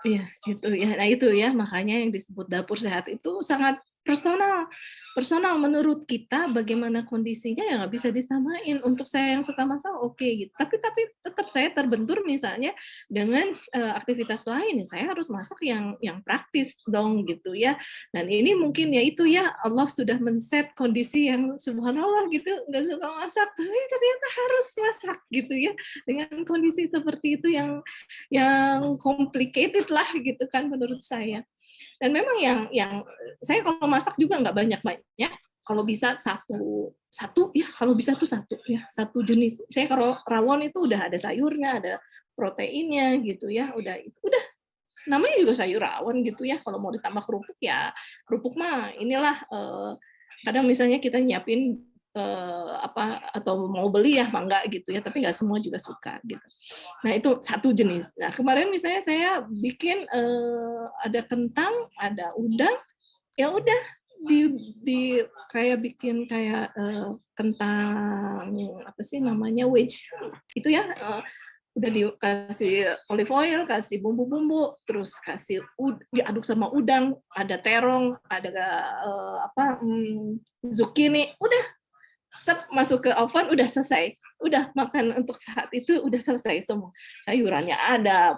Iya, gitu ya. Nah itu ya, makanya yang disebut dapur sehat itu sangat personal. personal menurut kita bagaimana kondisinya ya nggak bisa disamain. Untuk saya yang suka masak oke gitu, tapi tetap saya terbentur misalnya dengan aktivitas lain, saya harus masak yang praktis dong gitu ya. Dan ini mungkin ya itu ya, Allah sudah men-set kondisi yang subhanallah gitu, nggak suka masak tapi ternyata harus masak gitu ya, dengan kondisi seperti itu yang complicated lah gitu kan menurut saya. Dan memang yang saya kalau masak juga nggak banyak-banyak, kalau bisa satu ya, kalau bisa tuh satu ya, satu jenis. Saya kalau rawon itu udah ada sayurnya, ada proteinnya gitu ya, udah namanya juga sayur rawon gitu ya. Kalau mau ditambah kerupuk ya kerupuk mah inilah kadang misalnya kita nyiapin atau mau beli ya mangga gitu ya, tapi nggak semua juga suka gitu. Nah itu satu jenis. Nah kemarin misalnya saya bikin ada kentang, ada udang, ya udah di kayak bikin kayak kentang apa sih namanya wedge itu ya, udah dikasih olive oil, kasih bumbu-bumbu, terus kasih diaduk sama udang, ada terong, ada zucchini, udah masuk ke oven, udah selesai, udah makan untuk saat itu udah selesai semua, sayurannya ada,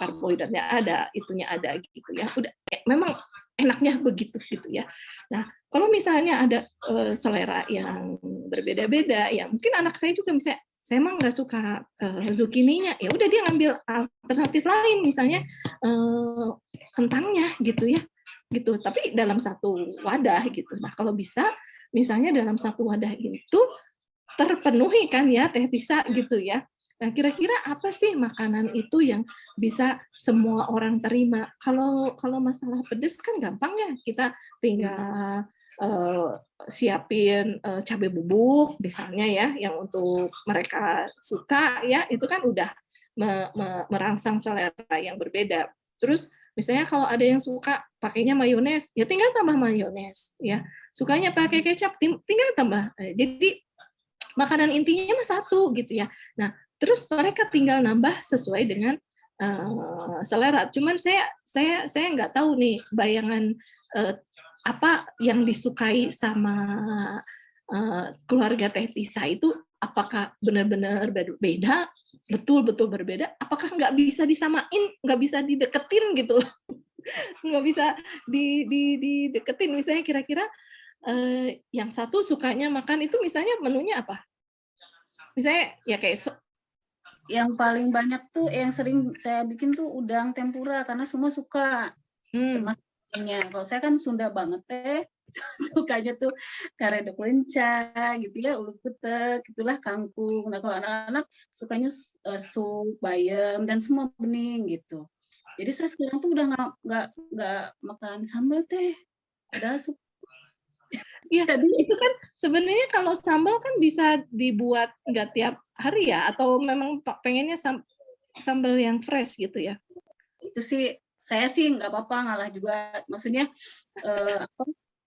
karbohidratnya ada, itunya ada gitu ya, udah memang enaknya begitu gitu ya. Nah kalau misalnya ada selera yang berbeda-beda ya, mungkin anak saya juga misalnya saya emang nggak suka zucchini-nya, ya udah dia ngambil alternatif lain, misalnya kentangnya gitu ya, gitu. Tapi dalam satu wadah gitu. Nah kalau bisa, misalnya dalam satu wadah itu terpenuhi kan ya Teh Tisa gitu ya. Nah kira-kira apa sih makanan itu yang bisa semua orang terima? Kalau masalah pedes kan gampang ya, kita tinggal siapin cabai bubuk misalnya ya, yang untuk mereka suka ya, itu kan udah merangsang selera yang berbeda. Terus misalnya kalau ada yang suka pakainya mayones, ya tinggal tambah mayones ya. Sukanya pakai kecap, tinggal tambah. Jadi makanan intinya mah satu gitu ya. Nah terus mereka tinggal nambah sesuai dengan selera. Cuman saya nggak tahu nih bayangan apa yang disukai sama keluarga Teh Tisa itu, apakah benar-benar beda, betul-betul berbeda, apakah nggak bisa disamain, nggak bisa dideketin gitu, nggak bisa dideketin, misalnya kira-kira yang satu sukanya makan itu misalnya menunya apa? Misalnya ya kayak yang paling banyak tuh yang sering saya bikin tuh udang tempura karena semua suka. Termasuk kalau saya kan Sunda banget sukanya tuh karedok lenca gitu ya, ulu kutek, itulah kangkung. Nah kalau anak-anak sukanya sup bayam dan semua bening gitu. Jadi saya sekarang tuh udah nggak makan sambal Teh, udah suka. Ya, jadi itu kan sebenarnya kalau sambal kan bisa dibuat nggak tiap hari ya, atau memang pengennya sambal yang fresh gitu ya? Itu sih saya sih nggak apa-apa, ngalah juga, maksudnya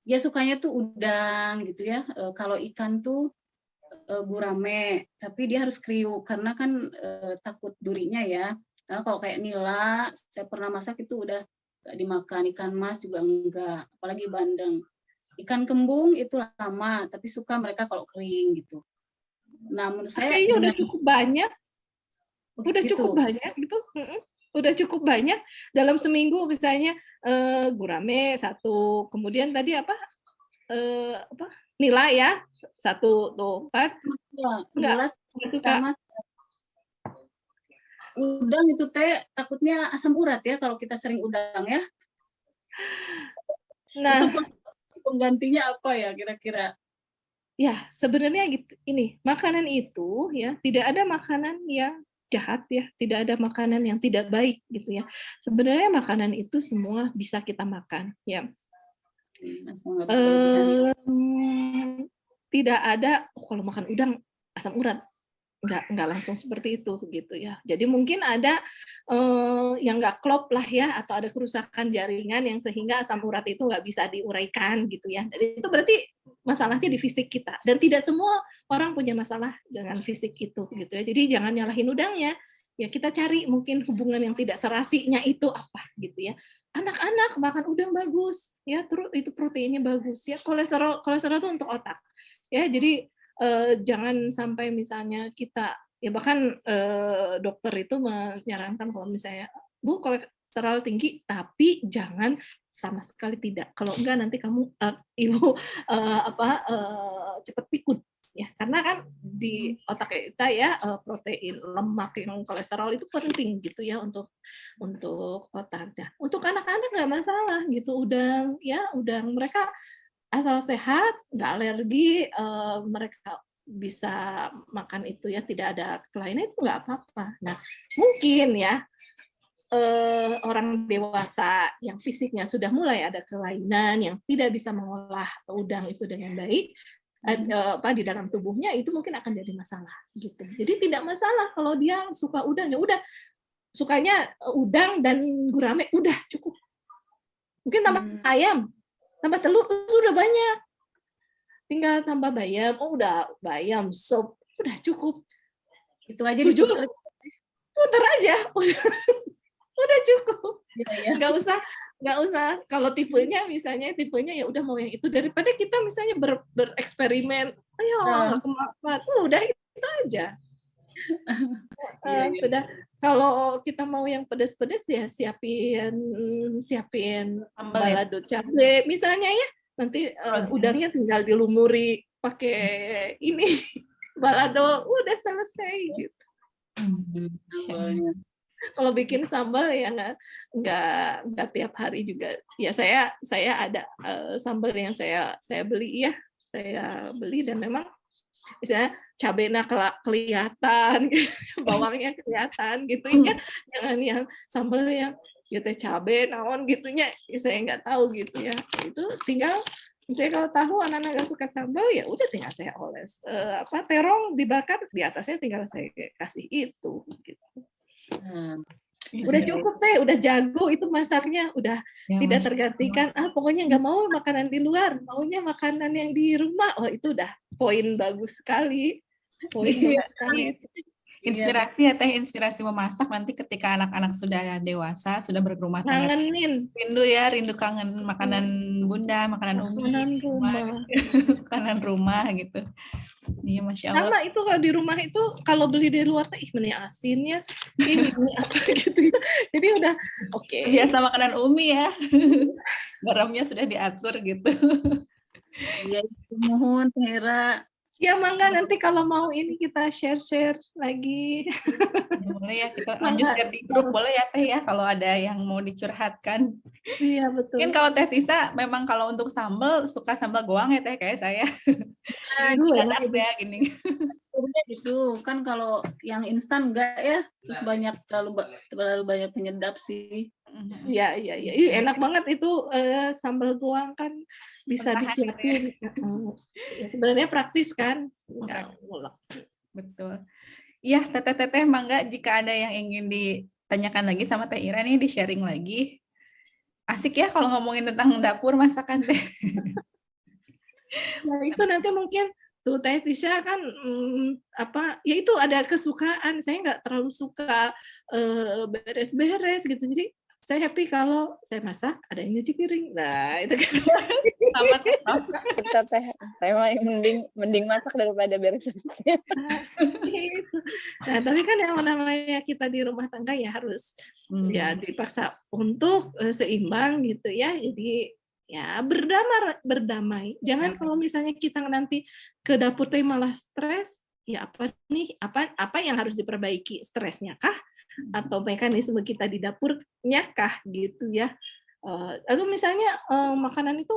ya sukanya tuh udang gitu ya. Kalau ikan tuh gurame, tapi dia harus kriuk karena kan takut durinya ya. Karena kalau kayak nila, saya pernah masak itu udah nggak dimakan, ikan mas juga enggak, apalagi bandeng. Ikan kembung itu lama, tapi suka mereka kalau kering gitu. Nah menurut saya kayaknya udah cukup banyak, cukup banyak gitu. Udah cukup banyak dalam seminggu misalnya gurame satu, kemudian tadi apa nila ya satu tuh kan jelas sama udang itu Teh, takutnya asam urat ya kalau kita sering udang ya. Nah itu penggantinya apa ya kira-kira? Ya sebenarnya gitu, ini makanan itu ya tidak ada makanan yang jahat ya, tidak ada makanan yang tidak baik gitu ya. Sebenarnya makanan itu semua bisa kita makan ya. Tidak ada kalau makan udang asam urat, nggak langsung seperti itu gitu ya. Jadi mungkin ada yang nggak klop lah ya, atau ada kerusakan jaringan yang sehingga asam urat itu nggak bisa diuraikan gitu ya. Jadi itu berarti masalahnya di fisik kita, dan tidak semua orang punya masalah dengan fisik itu gitu ya. Jadi jangan nyalahin udangnya, ya kita cari mungkin hubungan yang tidak serasinya itu apa gitu ya. anak-anak makan udang bagus ya, terus itu proteinnya bagus ya. Kolesterol itu untuk otak ya. Jadi jangan sampai misalnya kita ya, bahkan dokter itu menyarankan kalau misalnya Bu kolesterol tinggi tapi jangan sama sekali tidak. Kalau enggak nanti kamu ibu cepat pikun ya, karena kan di otak kita ya protein, lemak, yang kolesterol itu penting gitu ya untuk otak. Nah, untuk anak-anak nggak masalah gitu, udang mereka asal sehat, nggak alergi, mereka bisa makan itu ya, tidak ada kelainan, itu nggak apa-apa. Nah, mungkin ya orang dewasa yang fisiknya sudah mulai ada kelainan, yang tidak bisa mengolah udang itu dengan baik di dalam tubuhnya, itu mungkin akan jadi masalah gitu. Jadi tidak masalah kalau dia suka udang, ya udah sukanya udang dan gurame, udah cukup. Mungkin tambah ayam, tambah telur sudah banyak. Tinggal tambah bayam, udah bayam sop, udah cukup. Itu aja diputer aja, udah cukup. Ya. Nggak usah kalau tipenya ya udah mau yang itu, daripada kita misalnya bereksperimen, ayo kemakan, udah itu aja. Sudah. Kalau kita mau yang pedas-pedas ya siapin balado cabai misalnya ya, nanti udangnya tinggal dilumuri pakai ini balado, udah selesai gitu. Kalau bikin sambal ya nggak tiap hari juga. Ya saya ada sambal yang saya beli ya, saya beli dan memang misalnya cabenya kelihatan, bawangnya kelihatan gitu ya. Jangan yang sambal yang teh cabe naon gitunya, saya nggak tahu gitu ya. Itu tinggal misalnya kalau tahu anak-anak nggak suka sambal, ya udah tinggal saya oles terong dibakar, di atasnya tinggal saya kasih itu gitu. Udah cukup deh, udah jago itu masaknya, udah ya, tidak tergantikan pokoknya nggak mau makanan di luar, maunya makanan yang di rumah. Oh itu udah poin bagus sekali, bagus sekali. Inspirasi ya Teh, inspirasi memasak nanti ketika anak-anak sudah dewasa, sudah berumah tangga. Rindu kangen makanan bunda, makanan umi, makanan rumah gitu. Iya, Masya Allah. Sama itu kalau di rumah itu, kalau beli di luar tuh ini asinnya, ini apa gitu ya. Jadi udah oke. Biasa makanan umi ya. Garamnya sudah diatur gitu. Iya, mohon Hera. Ya mangga nanti kalau mau ini kita share lagi. Boleh ya, kita lanjut share di grup, boleh ya Teh ya, kalau ada yang mau dicurhatkan. Iya betul. Mungkin kalau Teh Tisa memang kalau untuk sambal suka sambal goang ya Teh, kayak saya. Enak ya gini. Gitu kan, kalau yang instan enggak ya, terus terlalu banyak penyedap sih. Iya, enak banget itu sambal goang kan bisa disiapin. Ya, sebenarnya praktis kan. Betul. Iya, Teteh mangga jika ada yang ingin ditanyakan lagi sama Teh Ira nih, di-sharing lagi. Asik ya kalau ngomongin tentang dapur masakan Teh. Nah, itu nanti mungkin tuh Teh Tisha kan ya itu ada kesukaan. Saya nggak terlalu suka beres-beres gitu. Jadi saya happy kalau saya masak ada yang nyuci piring. Nah, itu kan. Kita Teh mending masak daripada beres. Nah, tapi kan yang namanya kita di rumah tangga ya harus ya dipaksa untuk seimbang gitu ya. Jadi ya berdamai. Jangan kalau misalnya kita nanti ke dapur teh malah stres, ya apa yang harus diperbaiki, stresnya kah? Atau mekanisme kita di dapurnya kah gitu ya. Lalu misalnya makanan itu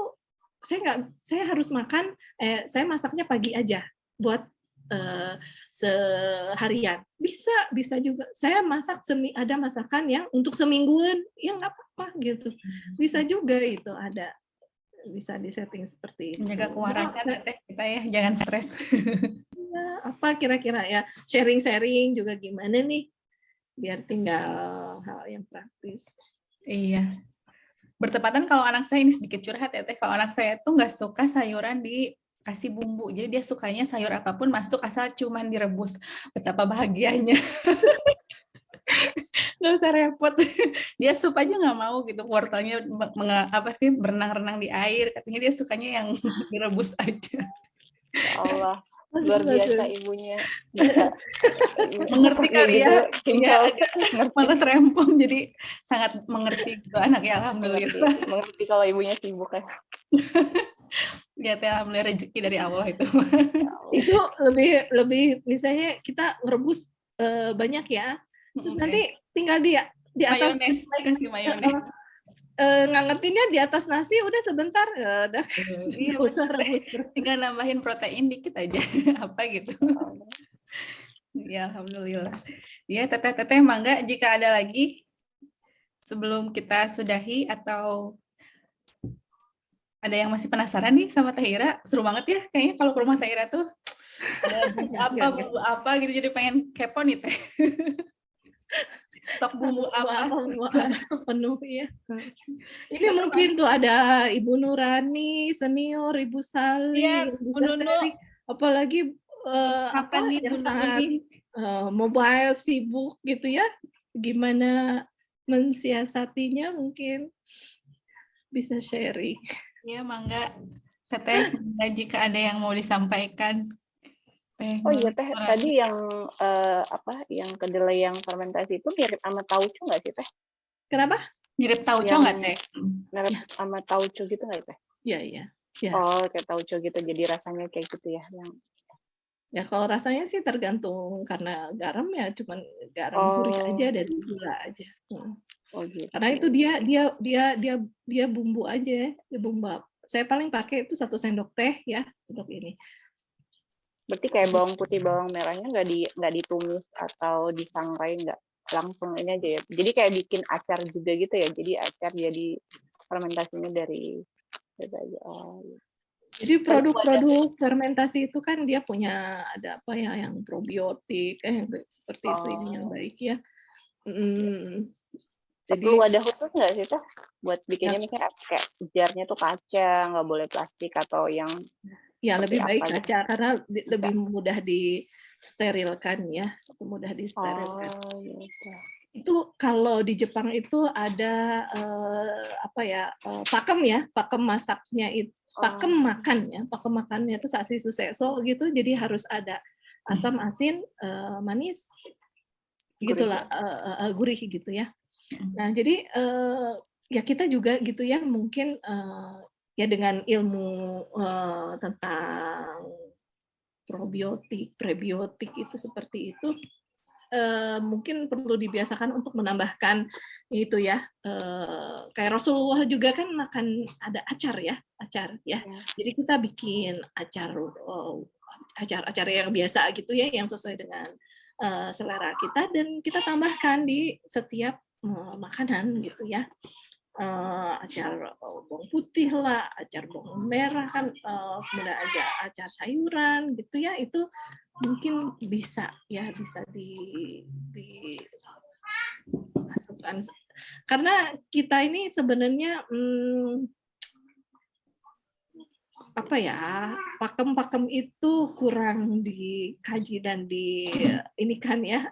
saya harus makan, saya masaknya pagi aja buat seharian. Bisa juga. Saya masak ada masakan yang untuk semingguan, ya nggak apa-apa gitu. Bisa juga itu ada. Bisa disetting seperti itu. Menjaga kewarasan kita ya, jangan stres. Ya, apa kira-kira ya, sharing juga gimana nih? Biar tinggal hal yang praktis. Iya. Bertepatan kalau anak saya ini sedikit curhat ya Teh, kalau anak saya tuh nggak suka sayuran dikasih bumbu, jadi dia sukanya sayur apapun masuk asal cuman direbus. Betapa bahagianya. nggak usah repot. Dia sup aja nggak mau gitu, wortelnya apa sih, berenang-renang di air, katanya dia sukanya yang direbus aja. Ya Allah, Aduh, luar biasa aduh. ibunya bisa Mengerti kayak kali gitu, ya, dia simple, agak ngerti, males rempong, jadi sangat mengerti gitu anaknya, alhamdulillah. mengerti kalau ibunya sibuk ya. Ya teh, alhamdulillah rezeki dari Allah itu. Ya Allah. Itu lebih misalnya kita ngerebus banyak ya, terus nanti tinggal di atas Mayones, kasih mayones. ngangetinnya di atas nasi, udah sebentar, udah Iya, nggak usah rebus. tinggal nambahin protein dikit aja, apa gitu. Ya, alhamdulillah. Ya, teteh-teteh, mangga jika ada lagi sebelum kita sudahi, atau ada yang masih penasaran nih sama Teh Ira. Seru banget ya kayaknya kalau ke rumah Teh Ira tuh ada bumbu apa gitu, jadi pengen kepo nih Teh. Stok bumbu apa? Penuh ya. Ini mungkin tuh ada Ibu Nurani senior, Ibu Sali, Iya, Ibu Bu Nunu. Sasari, apalagi Apa nih yang Bu sangat Nunu? mobile, sibuk gitu ya. Gimana mensiasatinya, mungkin bisa sharing. Ya, mangga Teteh, mangga jika ada yang mau disampaikan. Teh, Oh iya Teh, Nurani. tadi yang yang kedelai yang fermentasi itu mirip sama tauco nggak sih Teh? Kenapa? Mirip tauco Yang- nggak Teh? Mirip sama tauco gitu nggak Teh? Iya. Ya. Oh, kayak tauco gitu, jadi rasanya kayak gitu ya. Ya kalau rasanya sih tergantung, karena garam ya cuman garam gurih aja dan gula aja. Oh gitu. Karena itu dia bumbu aja, dia bumbu. Saya paling pakai itu 1 sendok teh ya untuk ini. Berarti kayak bawang putih, bawang merahnya nggak ditumis atau disangrai, nggak, langsung ini aja ya. Jadi kayak bikin acar juga gitu ya. Jadi acar, jadi fermentasinya dari aja. Oh, iya. Jadi produk-produk fermentasi itu kan dia punya ada apa ya, yang probiotik, seperti itu ini yang baik ya. Jadi Perlu wadah khusus nggak sih Teh buat bikinnya, misalnya kayak jarnya tuh kaca, nggak boleh plastik, atau yang ya lebih seperti baik apa gitu? kaca karena lebih mudah disterilkan ya, mudah disterilkan. Oh gitu. Itu kalau di Jepang itu ada pakem ya, pakem masaknya itu, pakem makan ya, pakem makannya itu sasi suseso gitu, jadi harus ada asam, asin, manis, gitulah, gurih gitu ya. Nah jadi ya kita juga gitu ya, mungkin ya dengan ilmu tentang probiotik, prebiotik itu seperti itu. Mungkin perlu dibiasakan untuk menambahkan itu ya, kayak Rasulullah juga kan makan ada acar ya. Jadi kita bikin acar yang biasa gitu ya, yang sesuai dengan selera kita, dan kita tambahkan di setiap makanan gitu ya. Acar bawang putih lah, acar bawang merah kan, kemudian ada acar sayuran gitu ya, itu mungkin bisa dimasukkan, karena kita ini sebenarnya pakem itu kurang dikaji dan ini kan ya,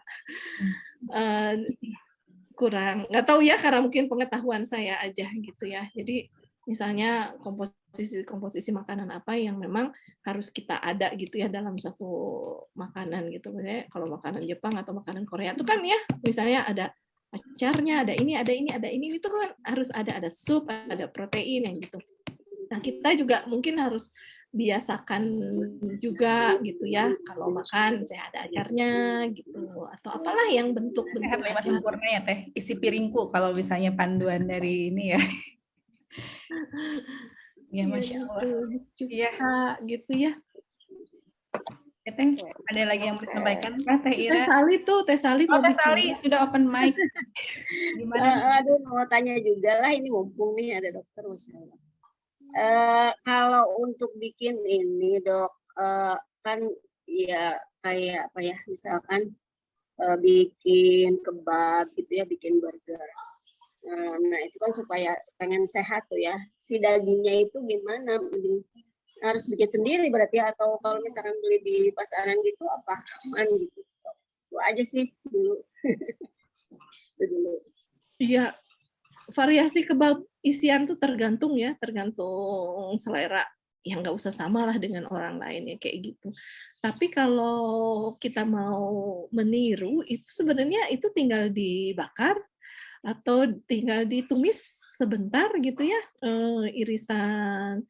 kurang, nggak tahu ya, karena mungkin pengetahuan saya aja gitu ya. Jadi misalnya komposisi makanan apa yang memang harus kita ada gitu ya dalam satu makanan gitu. Misalnya kalau makanan Jepang atau makanan Korea itu kan ya, misalnya ada acarnya, ada ini, itu kan harus ada sup, ada protein yang gitu. Nah, kita juga mungkin harus biasakan juga gitu ya, kalau makan saya ada acarnya gitu, atau apalah yang bentuk Sehat lima sempurna ya Teh, isi piringku kalau misalnya panduan dari ini ya. Ya, Masya Allah. Iya, gitu ya. Ya, Teh, ada lagi yang mau disampaikan Kak Teh Ira? Teh Sali Oh, Teh Sali sudah open mic. Gimana? Aduh, mau tanya juga lah, ini mumpung nih ada dokter, Masya Allah. Kalau untuk bikin ini Dok, kan ya kayak apa ya, misalkan bikin kebab gitu ya, bikin burger. Nah itu kan supaya pengen sehat tuh ya, si dagingnya itu gimana? Harus bikin sendiri berarti, atau kalau misalkan beli di pasaran gitu apa aman gitu? Itu aja sih dulu. Itu dulu. Iya, variasi kebab isian tuh tergantung ya, tergantung selera. Yang nggak usah sama lah dengan orang lain ya kayak gitu. Tapi kalau kita mau meniru itu sebenarnya itu tinggal dibakar atau tinggal ditumis sebentar gitu ya, irisan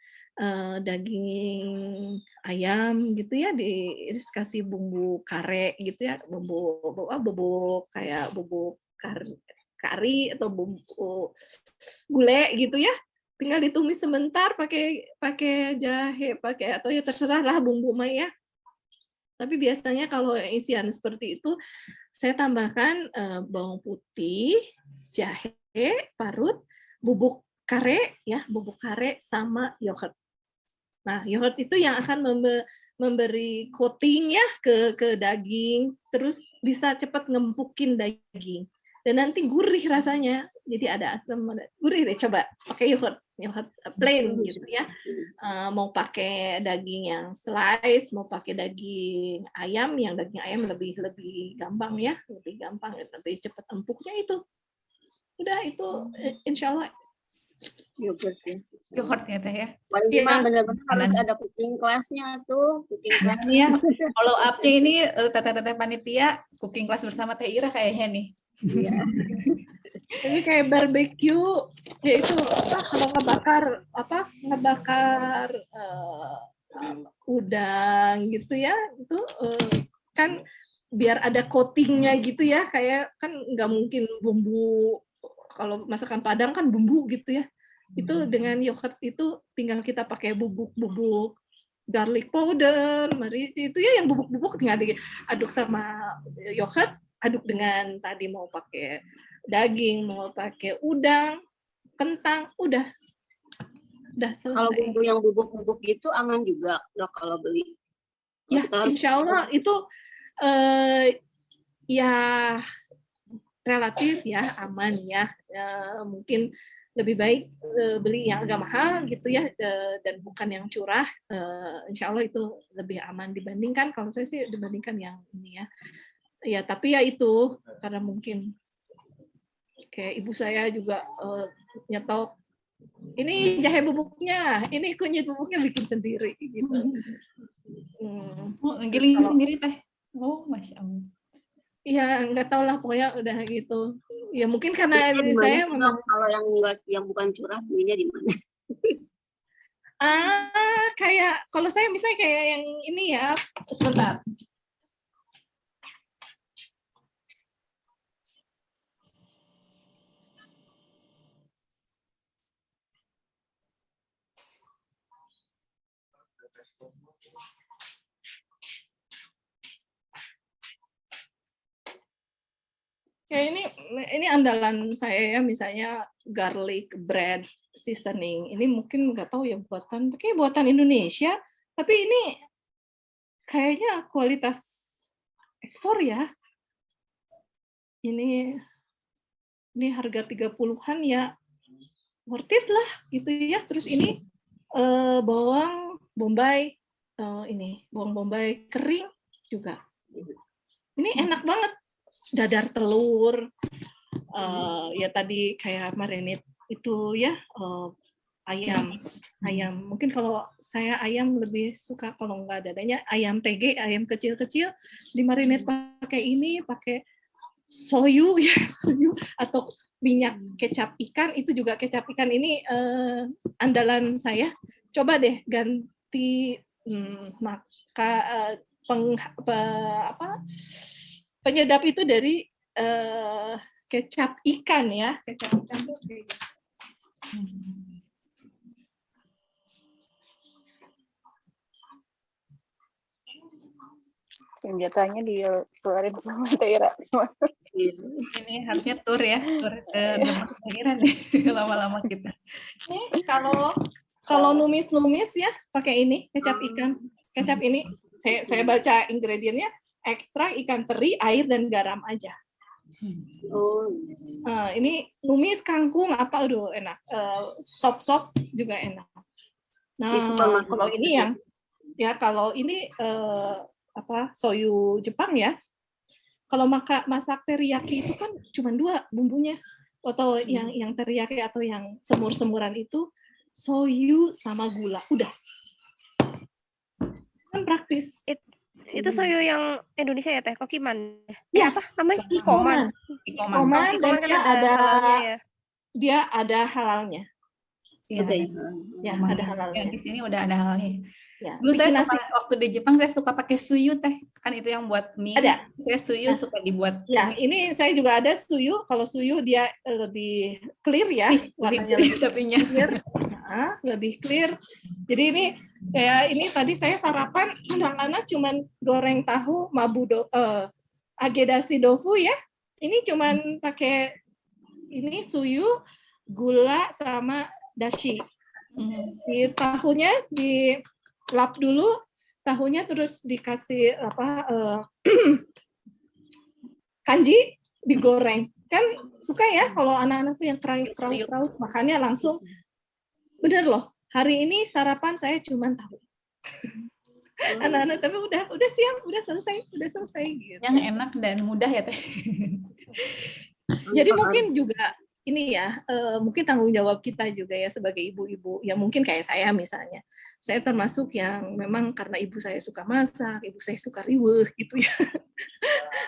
daging ayam gitu ya, diiris kasih bumbu kare gitu ya, bumbu kayak bumbu kari atau bumbu gulai gitu ya, tinggal ditumis sebentar pakai pakai jahe, pakai atau ya terserah lah bumbu mah ya. Tapi biasanya kalau isian seperti itu saya tambahkan bawang putih, jahe parut, bubuk kare ya, bubuk kare sama yogurt. Nah, yogurt itu yang akan memberi coating ya ke daging, terus bisa cepat ngempukin daging. Dan nanti gurih rasanya. Jadi ada asam, ada gurih deh coba pakai yogurt plain gitu ya. Mau pakai daging yang slice, mau pakai daging ayam, yang daging ayam lebih gampang ya, lebih gampang, lebih cepat empuknya itu. Udah itu insya Allah. Yogurt ya. Yogurtnya teh ya. Paling Iya. mah benar-benar harus ada cooking class-nya tuh, cooking class. Ini ya, follow up-nya ini teteh-teteh panitia cooking class bersama Teh Ira kayaknya nih. Iya. Ini kayak barbecue, yaitu kalau ngebakar udang gitu ya, itu kan biar ada coatingnya gitu ya, kayak kan nggak mungkin bumbu, kalau masakan Padang kan bumbu gitu ya, itu dengan yogurt itu tinggal kita pakai bubuk garlic powder, merica itu ya, yang bubuk-bubuk tinggal diaduk sama yogurt, aduk dengan tadi mau pakai daging, mau pakai udang, kentang, udah selesai. Kalau bumbu yang bubuk-bubuk gitu aman juga dok kalau beli. Ya, Kita harus- insya Allah itu ya relatif ya aman ya. Mungkin lebih baik beli yang agak mahal gitu ya, dan bukan yang curah. Insya Allah itu lebih aman dibandingkan, kalau saya sih dibandingkan yang ini ya. Ya tapi ya itu karena mungkin kayak ibu saya juga nyetok, ini jahe bubuknya, ini kunyit bubuknya bikin sendiri gitu. Oh, giling sendiri teh. Oh, Masya Allah. Iya, nggak tahu lah pokoknya udah gitu. Ya mungkin karena Belinya di mana saya sih, Dok? memang Kalau yang bukan curah belinya di mana? kayak kalau saya misalnya kayak yang ini ya, sebentar. Ya ini andalan saya ya, misalnya garlic bread seasoning. Ini mungkin nggak tahu ya kayak buatan Indonesia, tapi ini kayaknya kualitas ekspor ya. Ini harga 30-an ya, worth it lah gitu ya. Terus ini bawang bombay, bawang bombay kering juga. Ini enak banget. Dadar telur, ya tadi kayak marinate itu ya, ayam. Mungkin kalau saya ayam lebih suka, kalau nggak dadanya ayam TG, ayam kecil-kecil dimarinate pakai soyu ya, atau minyak kecap ikan. Itu juga kecap ikan ini andalan saya. Coba deh ganti penyedap itu dari kecap ikan ya. Kecap ikan tuh kayak gitu. Senjatanya dikeluarin sama Teh Ira. Ini harusnya tur ya, tur ke dapur Teh Ira nih lama-lama kita. Ini kalau numis ya pakai ini kecap ikan. Kecap ini saya baca ingredientnya, ekstrak ikan teri, air dan garam aja. Oh. Ini numis kangkung apa, aduh enak. Sop juga enak. Nah, kalau ini kalau ini soyu Jepang ya. kalau masak teriyaki itu kan cuma 2 bumbunya, atau yang teriyaki atau yang semur-semuran itu soyu sama gula, udah. Kan praktis. Itu soyo yang Indonesia ya Teh, Kokiman. Ya, Apa namanya? Ikoman. Ikoman. Dan Kan dia ada halalnya ya. dia ada halalnya. Iya, Oke. Ya, Ikoman. ada halalnya. Yang di sini udah ada halalnya. Ya, Dulu saya bikin suka, waktu di Jepang saya suka pakai suyu Teh, kan itu yang buat mie. Ada. Saya suyu Nah. suka dibuat. Ya, ini saya juga ada suyu. Kalau suyu dia lebih clear ya, warnanya lebih Tapinya. clear. Nah, lebih clear. Jadi ini kayak ini tadi saya sarapan anak-anak cuman goreng tahu agedashi tofu ya. Ini cuman pakai ini suyu, gula sama dashi. Di tahunya dilap dulu, tahunya terus dikasih kanji, digoreng. Kan suka ya kalau anak-anak tuh yang kraut-kraut makannya langsung. Bener loh, hari ini sarapan saya cuma tahu. Anak-anak tapi udah siap, udah selesai gitu. Yang enak dan mudah ya Teh. Jadi mungkin juga ini ya, mungkin tanggung jawab kita juga ya sebagai ibu-ibu. Ya mungkin kayak saya misalnya. Saya termasuk yang memang karena ibu saya suka masak, ibu saya suka riweuh gitu ya.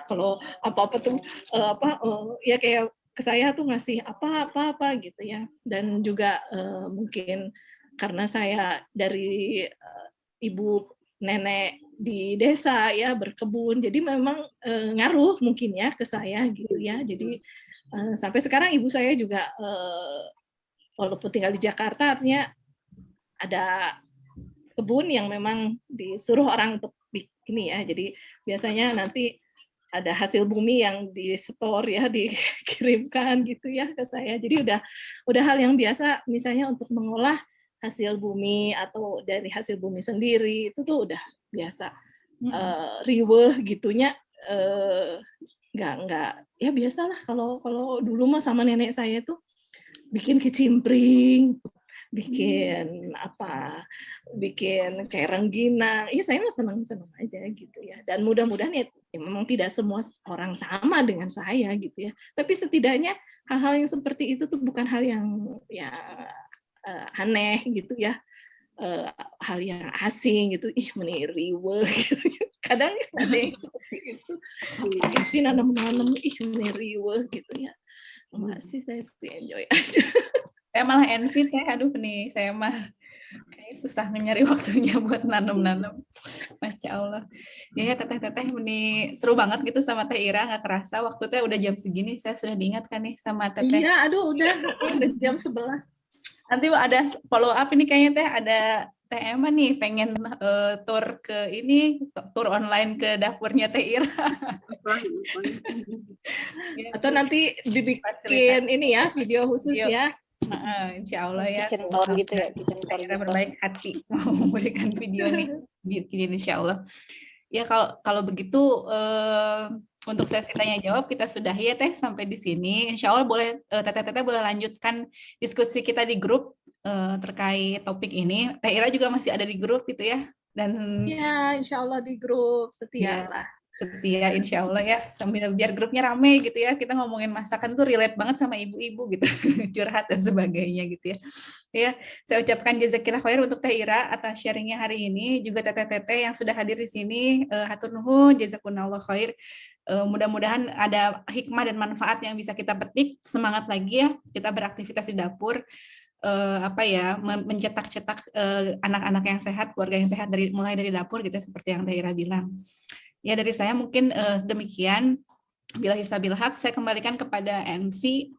Kalau apa-apa tuh ya kayak ke saya tuh ngasih apa gitu ya. Dan juga mungkin karena saya dari ibu nenek di desa ya berkebun, jadi memang ngaruh mungkin ya ke saya gitu ya. Jadi sampai sekarang ibu saya juga walaupun tinggal di Jakarta artinya ada kebun yang memang disuruh orang untuk ini ya. Jadi biasanya nanti ada hasil bumi yang di store ya, dikirimkan gitu ya ke saya. Jadi udah hal yang biasa misalnya untuk mengolah hasil bumi atau dari hasil bumi sendiri itu tuh udah biasa. Riweuh gitunya nggak ya biasalah kalau dulu mah sama nenek saya tuh bikin kicimpring, bikin kayak rengginang. Iya saya mah seneng aja gitu ya. Dan mudah-mudahan ya memang tidak semua orang sama dengan saya gitu ya. Tapi setidaknya hal-hal yang seperti itu tuh bukan hal yang ya aneh gitu ya. Hal yang asing gitu, meniriwe gitu. Kadang ada yang seperti itu. Apa sih nanam-nanam, meniriwe gitu ya. Enggak sih, saya sih enjoy aja. Saya malah envy Teh, aduh nih saya mah kayak susah nyari waktunya buat nanam-nanam. Masya Allah. Ya Teteh ini seru banget gitu sama Teh Ira, nggak kerasa waktu Teh udah jam segini, saya sudah diingatkan nih sama Teteh. Iya, aduh udah jam 11. Nanti ada follow up ini kayaknya Teh, ada Teh Emma nih pengen tur online ke dapurnya Teh Ira. Atau nanti dibikin ini ya, video khusus ya. Insya Allah ya. Kitchen tour gitu ya, kitchen tour Teh Ira gitu. berbaik hati mau memberikan video nih, bikin Insya Allah. Ya kalau begitu untuk sesi tanya jawab kita sudahi ya Teh sampai di sini. Insya Allah boleh Teteh boleh lanjutkan diskusi kita di grup terkait topik ini. Teh Ira juga masih ada di grup gitu ya. Dan ya Insya Allah di grup setia lah. Setia Insya Allah ya, sambil biar grupnya rame gitu ya, kita ngomongin masakan tuh relate banget sama ibu-ibu gitu, curhat dan sebagainya gitu ya. Ya, saya ucapkan jazakillah khair untuk Teh Ira atas sharingnya hari ini, juga teteh-teteh yang sudah hadir di sini, hatur nuhun, jazakumullah khair. Mudah-mudahan ada hikmah dan manfaat yang bisa kita petik. Semangat lagi ya, kita beraktivitas di dapur. Mencetak-cetak anak-anak yang sehat, keluarga yang sehat mulai dari dapur gitu seperti yang Teh Ira bilang. Ya dari saya mungkin demikian. Billahi sabil haq, saya kembalikan kepada MC